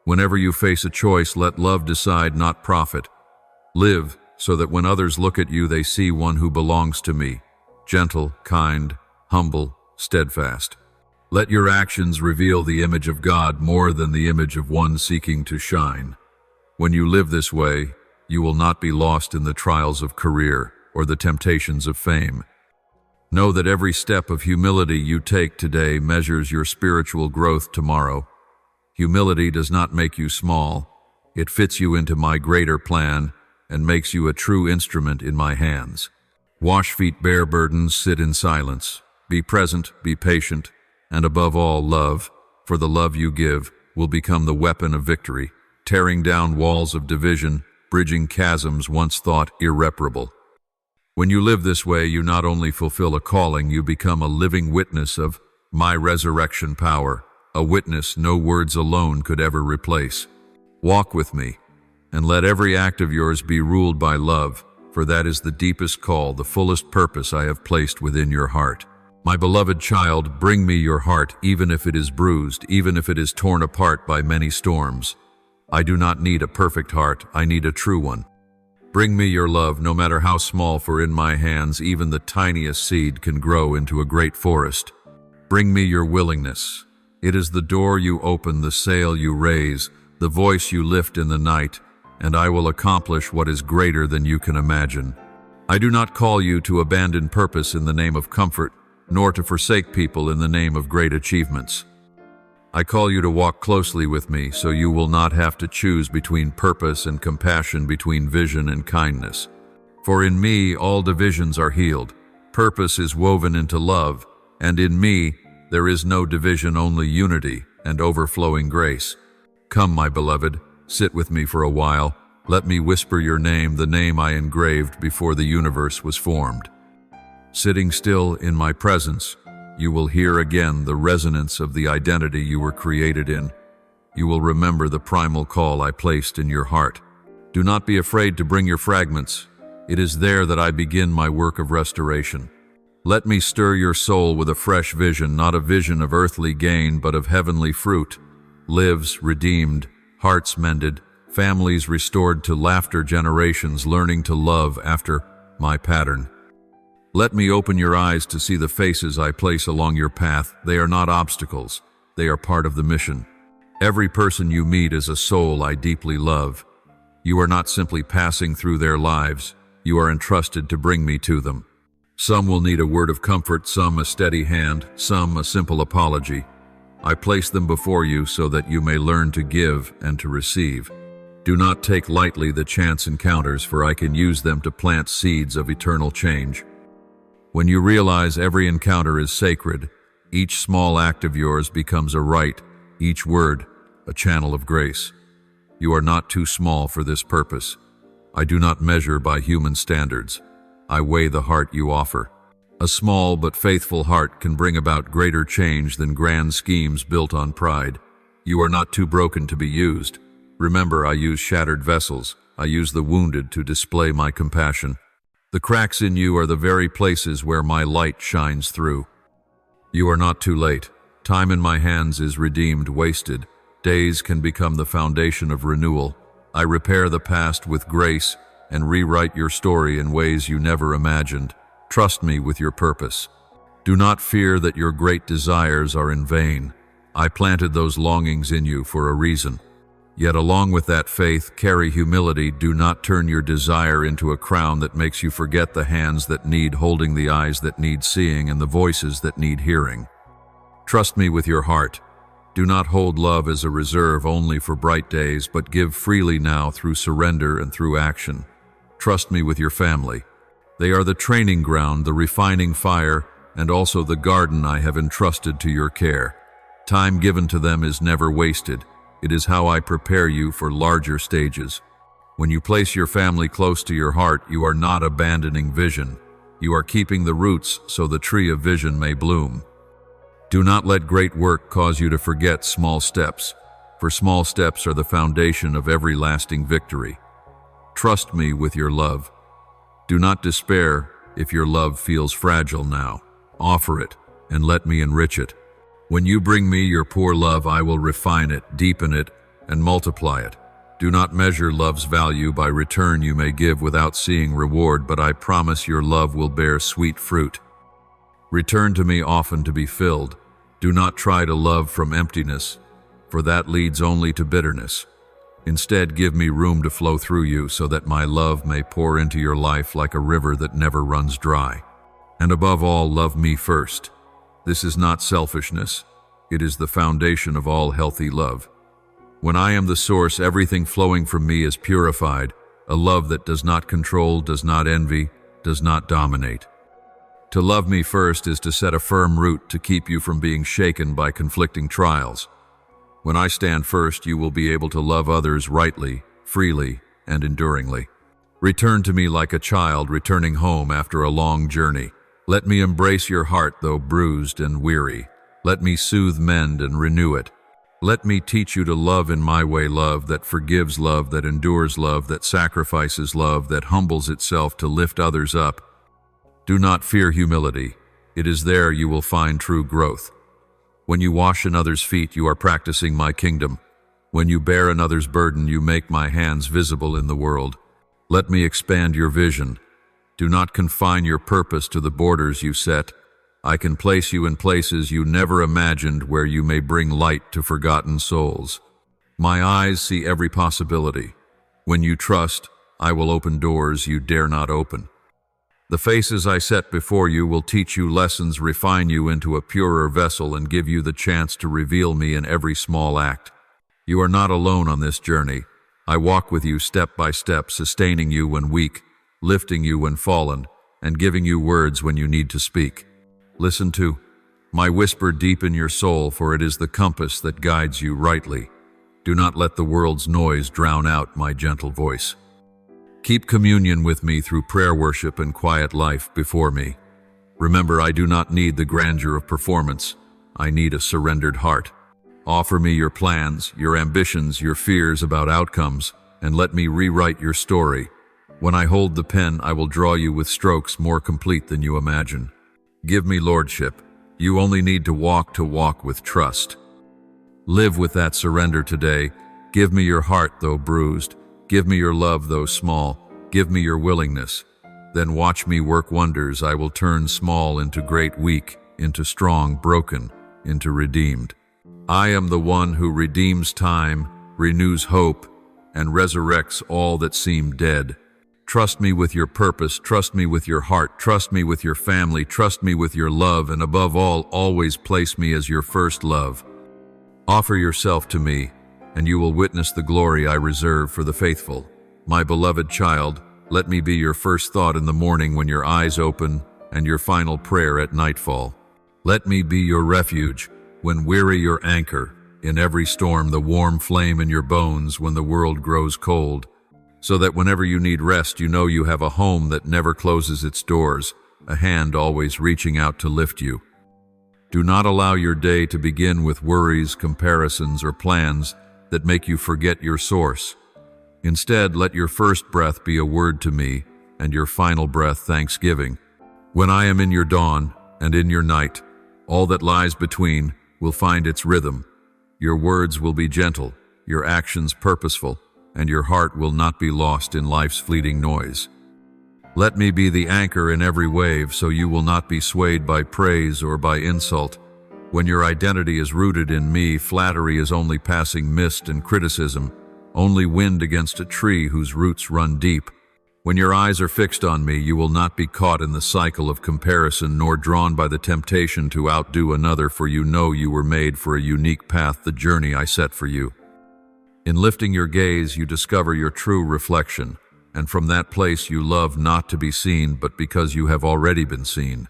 Whenever you face a choice, let love decide, not profit. Live so that when others look at you, they see one who belongs to me, gentle, kind, humble, steadfast. Let your actions reveal the image of God more than the image of one seeking to shine. When you live this way, you will not be lost in the trials of career or the temptations of fame. Know that every step of humility you take today measures your spiritual growth tomorrow. Humility does not make you small. It fits you into my greater plan and makes you a true instrument in my hands. Wash feet, bear burdens, sit in silence. Be present, be patient, and above all, love, for the love you give will become the weapon of victory, tearing down walls of division, bridging chasms once thought irreparable. When you live this way, you not only fulfill a calling, you become a living witness of my resurrection power, a witness no words alone could ever replace. Walk with me, and let every act of yours be ruled by love, for that is the deepest call, the fullest purpose I have placed within your heart. My beloved child, bring me your heart, even if it is bruised, even if it is torn apart by many storms. I do not need a perfect heart, I need a true one. Bring me your love, no matter how small, for in my hands even the tiniest seed can grow into a great forest. Bring me your willingness. It is the door you open, the sail you raise, the voice you lift in the night, and I will accomplish what is greater than you can imagine. I do not call you to abandon purpose in the name of comfort, nor to forsake people in the name of great achievements. I call you to walk closely with me so you will not have to choose between purpose and compassion, between vision and kindness. For in me all divisions are healed, purpose is woven into love, and in me there is no division, only unity and overflowing grace. Come, my beloved, sit with me for a while. Let me whisper your name, the name I engraved before the universe was formed. Sitting still in my presence, you will hear again the resonance of the identity you were created in. You will remember the primal call I placed in your heart. Do not be afraid to bring your fragments. It is there that I begin my work of restoration. Let me stir your soul with a fresh vision, not a vision of earthly gain, but of heavenly fruit. Lives redeemed, hearts mended, families restored to laughter, generations learning to love after my pattern. Let me open your eyes to see the faces I place along your path. They are not obstacles. They are part of the mission. Every person you meet is a soul I deeply love. You are not simply passing through their lives. You are entrusted to bring me to them. Some will need a word of comfort, some a steady hand, some a simple apology. I place them before you so that you may learn to give and to receive. Do not take lightly the chance encounters, for I can use them to plant seeds of eternal change. When you realize every encounter is sacred, each small act of yours becomes a rite, each word a channel of grace. You are not too small for this purpose. I do not measure by human standards. I weigh the heart you offer. A small but faithful heart can bring about greater change than grand schemes built on pride. You are not too broken to be used. Remember, I use shattered vessels. I use the wounded to display my compassion. The cracks in you are the very places where my light shines through. You are not too late. Time in my hands is redeemed, wasted. Days can become the foundation of renewal. I repair the past with grace and rewrite your story in ways you never imagined. Trust me with your purpose. Do not fear that your great desires are in vain. I planted those longings in you for a reason. Yet along with that faith, carry humility. Do not turn your desire into a crown that makes you forget the hands that need holding, the eyes that need seeing, and the voices that need hearing. Trust me with your heart. Do not hold love as a reserve only for bright days, but give freely now through surrender and through action. Trust me with your family. They are the training ground, the refining fire, and also the garden I have entrusted to your care. Time given to them is never wasted. It is how I prepare you for larger stages. When you place your family close to your heart, you are not abandoning vision. You are keeping the roots so the tree of vision may bloom. Do not let great work cause you to forget small steps, for small steps are the foundation of every lasting victory. Trust me with your love. Do not despair if your love feels fragile now. Offer it and let me enrich it. When you bring me your poor love, I will refine it, deepen it, and multiply it. Do not measure love's value by return you may give without seeing reward, but I promise your love will bear sweet fruit. Return to me often to be filled. Do not try to love from emptiness, for that leads only to bitterness. Instead, give me room to flow through you so that my love may pour into your life like a river that never runs dry. And above all, love me first. This is not selfishness. It is the foundation of all healthy love. When I am the source, everything flowing from me is purified, a love that does not control, does not envy, does not dominate. To love me first is to set a firm root to keep you from being shaken by conflicting trials. When I stand first, you will be able to love others rightly, freely, and enduringly. Return to me like a child returning home after a long journey. Let me embrace your heart, though bruised and weary. Let me soothe, mend, and renew it. Let me teach you to love in my way, love that forgives, love that endures, love that sacrifices, love that humbles itself to lift others up. Do not fear humility. It is there you will find true growth. When you wash another's feet, you are practicing my kingdom. When you bear another's burden, you make my hands visible in the world. Let me expand your vision. Do not confine your purpose to the borders you set. I can place you in places you never imagined where you may bring light to forgotten souls. My eyes see every possibility. When you trust, I will open doors you dare not open. The faces I set before you will teach you lessons, refine you into a purer vessel, and give you the chance to reveal me in every small act. You are not alone on this journey. I walk with you step by step, sustaining you when weak, lifting you when fallen, and giving you words when you need to speak. Listen to my whisper deep in your soul, for it is the compass that guides you rightly. Do not let the world's noise drown out my gentle voice. Keep communion with me through prayer, worship, and quiet life before me. Remember, I do not need the grandeur of performance. I need a surrendered heart. Offer me your plans, your ambitions, your fears about outcomes, and let me rewrite your story. When I hold the pen, I will draw you with strokes more complete than you imagine. Give me lordship. You only need to walk with trust. Live with that surrender today. Give me your heart, though bruised. Give me your love, though small. Give me your willingness. Then watch me work wonders. I will turn small into great, weak, into strong, broken, into redeemed. I am the one who redeems time, renews hope, and resurrects all that seem dead. Trust me with your purpose, trust me with your heart, trust me with your family, trust me with your love, and above all, always place me as your first love. Offer yourself to me, and you will witness the glory I reserve for the faithful. My beloved child, let me be your first thought in the morning when your eyes open, and your final prayer at nightfall. Let me be your refuge, when weary your anchor, in every storm the warm flame in your bones when the world grows cold, so that whenever you need rest, you know you have a home that never closes its doors, a hand always reaching out to lift you. Do not allow your day to begin with worries, comparisons, or plans that make you forget your source. Instead, let your first breath be a word to me, and your final breath thanksgiving. When I am in your dawn and in your night, all that lies between will find its rhythm. Your words will be gentle, your actions purposeful, and your heart will not be lost in life's fleeting noise. Let me be the anchor in every wave, so you will not be swayed by praise or by insult. When your identity is rooted in me, flattery is only passing mist, and criticism only wind against a tree whose roots run deep. When your eyes are fixed on me, you will not be caught in the cycle of comparison, nor drawn by the temptation to outdo another, for you know you were made for a unique path, the journey I set for you. In lifting your gaze, you discover your true reflection, and from that place you love not to be seen, but because you have already been seen.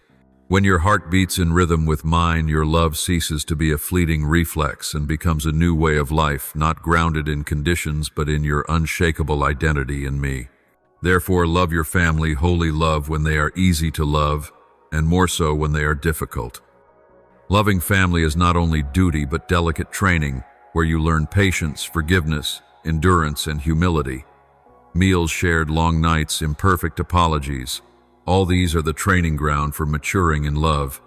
When your heart beats in rhythm with mine, your love ceases to be a fleeting reflex and becomes a new way of life, not grounded in conditions, but in your unshakable identity in me. Therefore, love your family, wholly love when they are easy to love, and more so when they are difficult. Loving family is not only duty, but delicate training, where you learn patience, forgiveness, endurance, and humility. Meals shared, long nights, imperfect apologies. All these are the training ground for maturing in love.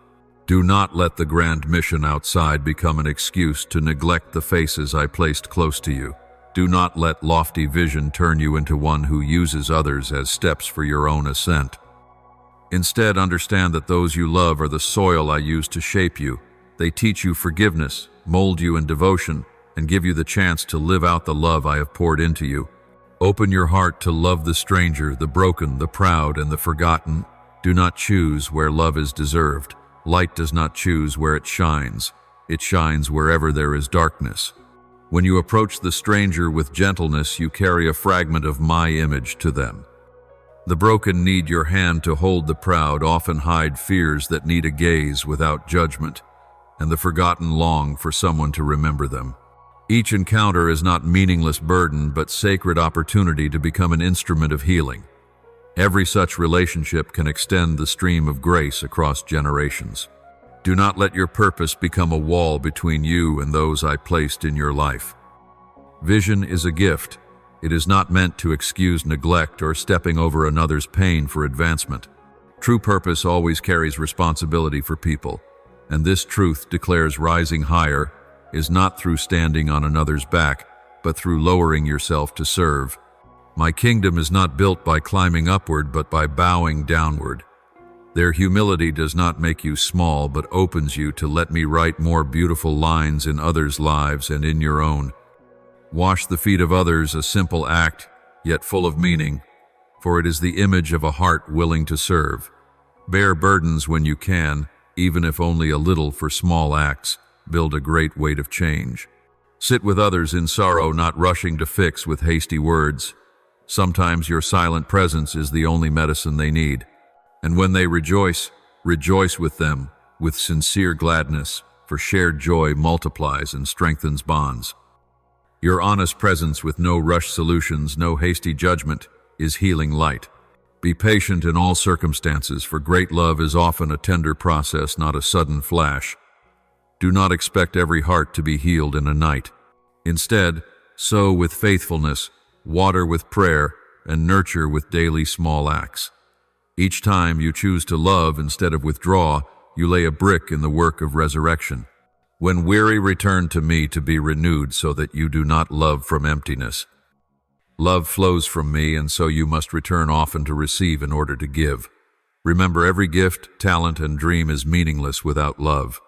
Do not let the grand mission outside become an excuse to neglect the faces I placed close to you. Do not let lofty vision turn you into one who uses others as steps for your own ascent. Instead, understand that those you love are the soil I use to shape you. They teach you forgiveness, mold you in devotion, and give you the chance to live out the love I have poured into you. Open your heart to love the stranger, the broken, the proud, and the forgotten. Do not choose where love is deserved. Light does not choose where it shines. It shines wherever there is darkness. When you approach the stranger with gentleness, you carry a fragment of my image to them. The broken need your hand to hold, the proud often hide fears that need a gaze without judgment, and the forgotten long for someone to remember them. Each encounter is not meaningless burden, but sacred opportunity to become an instrument of healing. Every such relationship can extend the stream of grace across generations. Do not let your purpose become a wall between you and those I placed in your life. Vision is a gift. It is not meant to excuse neglect or stepping over another's pain for advancement. True purpose always carries responsibility for people, and this truth declares rising higher is not through standing on another's back, but through lowering yourself to serve. My kingdom is not built by climbing upward, but by bowing downward. Their humility does not make you small, but opens you to let me write more beautiful lines in others' lives and in your own. Wash the feet of others, a simple act, yet full of meaning, for it is the image of a heart willing to serve. Bear burdens when you can, even if only a little, for small acts build a great weight of change. Sit with others in sorrow, not rushing to fix with hasty words. Sometimes your silent presence is the only medicine they need. And when they rejoice, rejoice with them, with sincere gladness, for shared joy multiplies and strengthens bonds. Your honest presence with no rushed solutions, no hasty judgment, is healing light. Be patient in all circumstances, for great love is often a tender process, not a sudden flash. Do not expect every heart to be healed in a night. Instead, sow with faithfulness, water with prayer, and nurture with daily small acts. Each time you choose to love instead of withdraw, you lay a brick in the work of resurrection. When weary, return to me to be renewed, so that you do not love from emptiness. Love flows from me, and so you must return often to receive in order to give. Remember, every gift, talent, and dream is meaningless without love.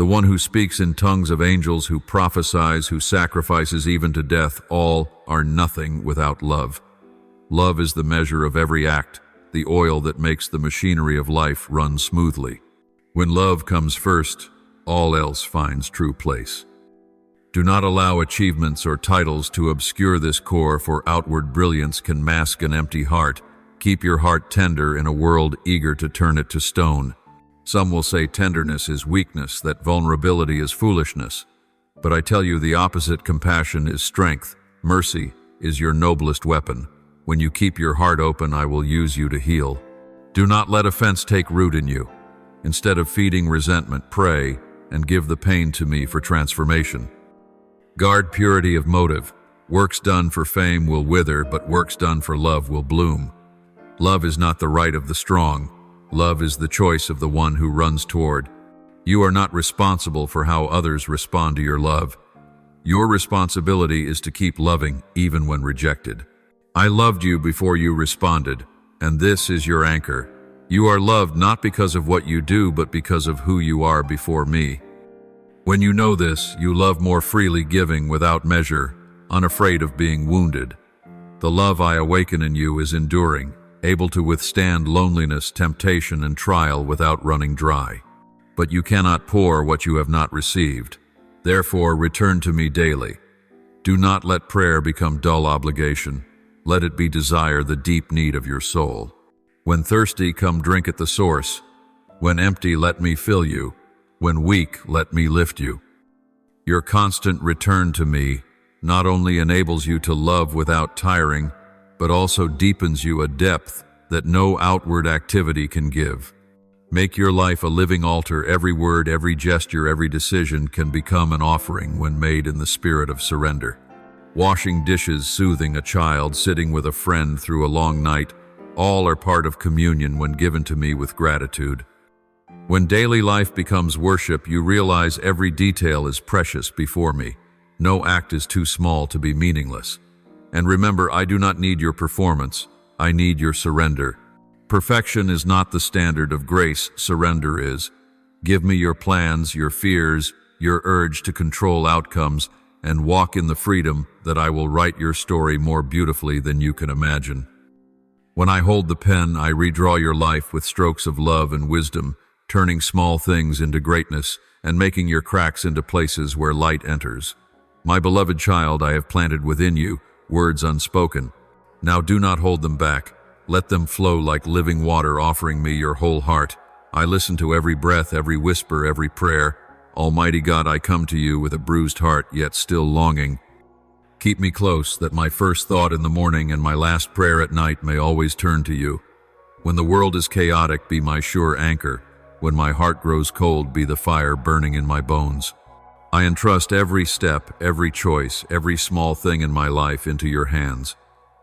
The one who speaks in tongues of angels, who prophesies, who sacrifices even to death, all are nothing without love. Love is the measure of every act, the oil that makes the machinery of life run smoothly. When love comes first, all else finds true place. Do not allow achievements or titles to obscure this core, for outward brilliance can mask an empty heart. Keep your heart tender in a world eager to turn it to stone. Some will say tenderness is weakness, that vulnerability is foolishness. But I tell you the opposite. Compassion is strength. Mercy is your noblest weapon. When you keep your heart open, I will use you to heal. Do not let offense take root in you. Instead of feeding resentment, pray and give the pain to me for transformation. Guard purity of motive. Works done for fame will wither, but works done for love will bloom. Love is not the right of the strong. Love is the choice of the one who runs toward. You are not responsible for how others respond to your love. Your responsibility is to keep loving even when rejected. I loved you before you responded, and this is your anchor. You are loved not because of what you do, but because of who you are before me. When you know this, you love more freely, giving without measure, unafraid of being wounded. The love I awaken in you is enduring, able to withstand loneliness, temptation, and trial without running dry. But you cannot pour what you have not received. Therefore, return to me daily. Do not let prayer become dull obligation. Let it be desire, the deep need of your soul. When thirsty, come drink at the source. When empty, let me fill you. When weak, let me lift you. Your constant return to me not only enables you to love without tiring, but also deepens you a depth that no outward activity can give. Make your life a living altar. Every word, every gesture, every decision can become an offering when made in the spirit of surrender. Washing dishes, soothing a child, sitting with a friend through a long night, all are part of communion when given to me with gratitude. When daily life becomes worship, you realize every detail is precious before me. No act is too small to be meaningless. And remember, I do not need your performance. I need your surrender. Perfection is not the standard of grace. Surrender is. Give me your plans, your fears, your urge to control outcomes, and walk in the freedom that I will write your story more beautifully than you can imagine. When I hold the pen, I redraw your life with strokes of love and wisdom, turning small things into greatness and making your cracks into places where light enters. My beloved child, I have planted within you words unspoken. Now do not hold them back. Let them flow like living water, offering me your whole heart. I listen to every breath, every whisper, every prayer. Almighty God, I come to you with a bruised heart, yet still longing. Keep me close, that my first thought in the morning and my last prayer at night may always turn to you. When the world is chaotic, be my sure anchor. When my heart grows cold, be the fire burning in my bones. I entrust every step, every choice, every small thing in my life into your hands.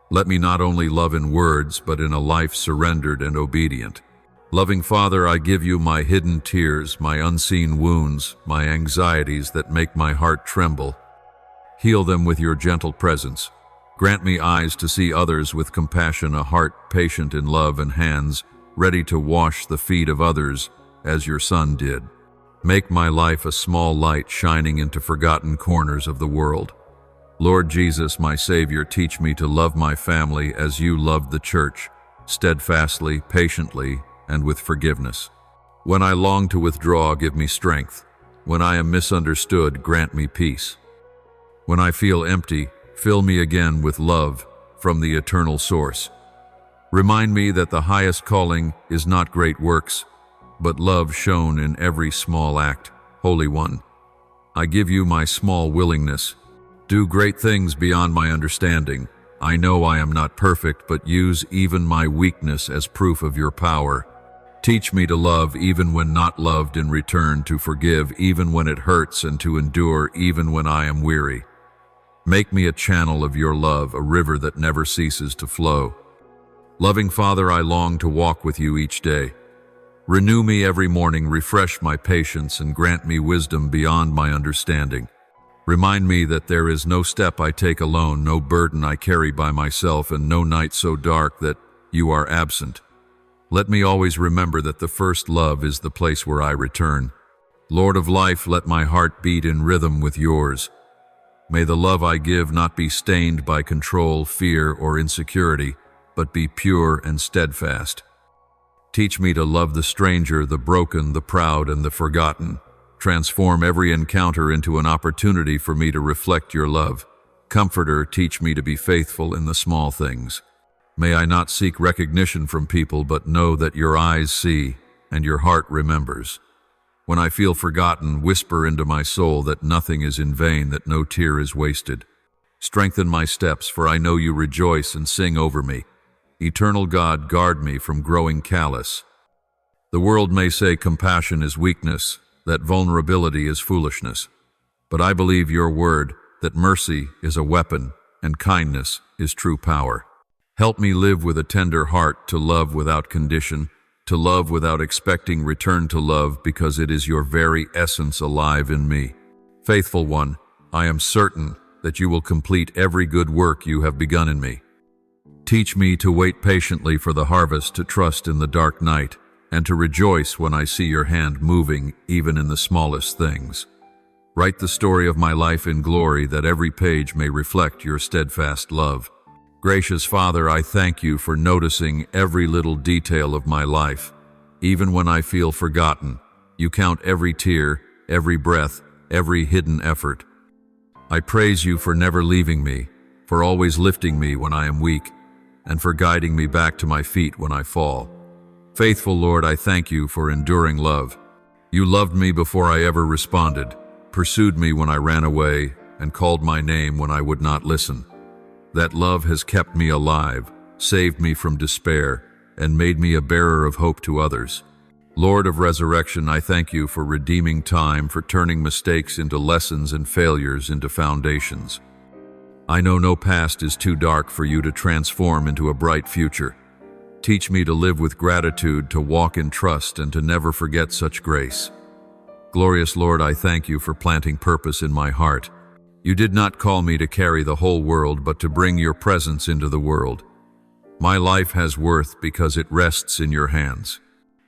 Let me not only love in words, but in a life surrendered and obedient. Loving Father, I give you my hidden tears, my unseen wounds, my anxieties that make my heart tremble. Heal them with your gentle presence. Grant me eyes to see others with compassion, a heart patient in love, and hands ready to wash the feet of others as your Son did. Make my life a small light shining into forgotten corners of the world. Lord Jesus, my Savior, teach me to love my family as you loved the church, steadfastly, patiently, and with forgiveness. When I long to withdraw, give me strength. When I am misunderstood, grant me peace. When I feel empty, fill me again with love from the eternal source. Remind me that the highest calling is not great works, but love shown in every small act. Holy One, I give you my small willingness. Do great things beyond my understanding. I know I am not perfect, but use even my weakness as proof of your power. Teach me to love even when not loved in return, to forgive even when it hurts, and to endure even when I am weary. Make me a channel of your love, a river that never ceases to flow. Loving Father, I long to walk with you each day. Renew me every morning, refresh my patience, and grant me wisdom beyond my understanding. Remind me that there is no step I take alone, no burden I carry by myself, and no night so dark that you are absent. Let me always remember that the first love is the place where I return. Lord of life, let my heart beat in rhythm with yours. May the love I give not be stained by control, fear, or insecurity, but be pure and steadfast. Teach me to love the stranger, the broken, the proud, and the forgotten. Transform every encounter into an opportunity for me to reflect your love. Comforter, teach me to be faithful in the small things. May I not seek recognition from people, but know that your eyes see and your heart remembers. When I feel forgotten, whisper into my soul that nothing is in vain, that no tear is wasted. Strengthen my steps, for I know you rejoice and sing over me. Eternal God, guard me from growing callous. The world may say compassion is weakness, that vulnerability is foolishness. But I believe your word, that mercy is a weapon and kindness is true power. Help me live with a tender heart, to love without condition, to love without expecting return, to love because it is your very essence alive in me. Faithful One, I am certain that you will complete every good work you have begun in me. Teach me to wait patiently for the harvest, to trust in the dark night, and to rejoice when I see your hand moving even in the smallest things. Write the story of my life in glory, that every page may reflect your steadfast love. Gracious Father, I thank you for noticing every little detail of my life. Even when I feel forgotten, you count every tear, every breath, every hidden effort. I praise you for never leaving me, for always lifting me when I am weak, and for guiding me back to my feet when I fall. Faithful Lord, I thank you for enduring love. You loved me before I ever responded, pursued me when I ran away, and called my name when I would not listen. That love has kept me alive, saved me from despair, and made me a bearer of hope to others. Lord of resurrection, I thank you for redeeming time, for turning mistakes into lessons and failures into foundations. I know no past is too dark for you to transform into a bright future. Teach me to live with gratitude, to walk in trust, and to never forget such grace. Glorious Lord, I thank you for planting purpose in my heart. You did not call me to carry the whole world, but to bring your presence into the world. My life has worth because it rests in your hands.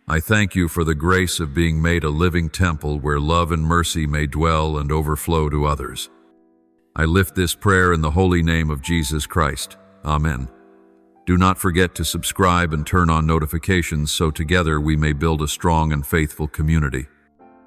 I thank you for the grace of being made a living temple where love and mercy may dwell and overflow to others. I lift this prayer in the holy name of Jesus Christ. Amen. Do not forget to subscribe and turn on notifications so together we may build a strong and faithful community.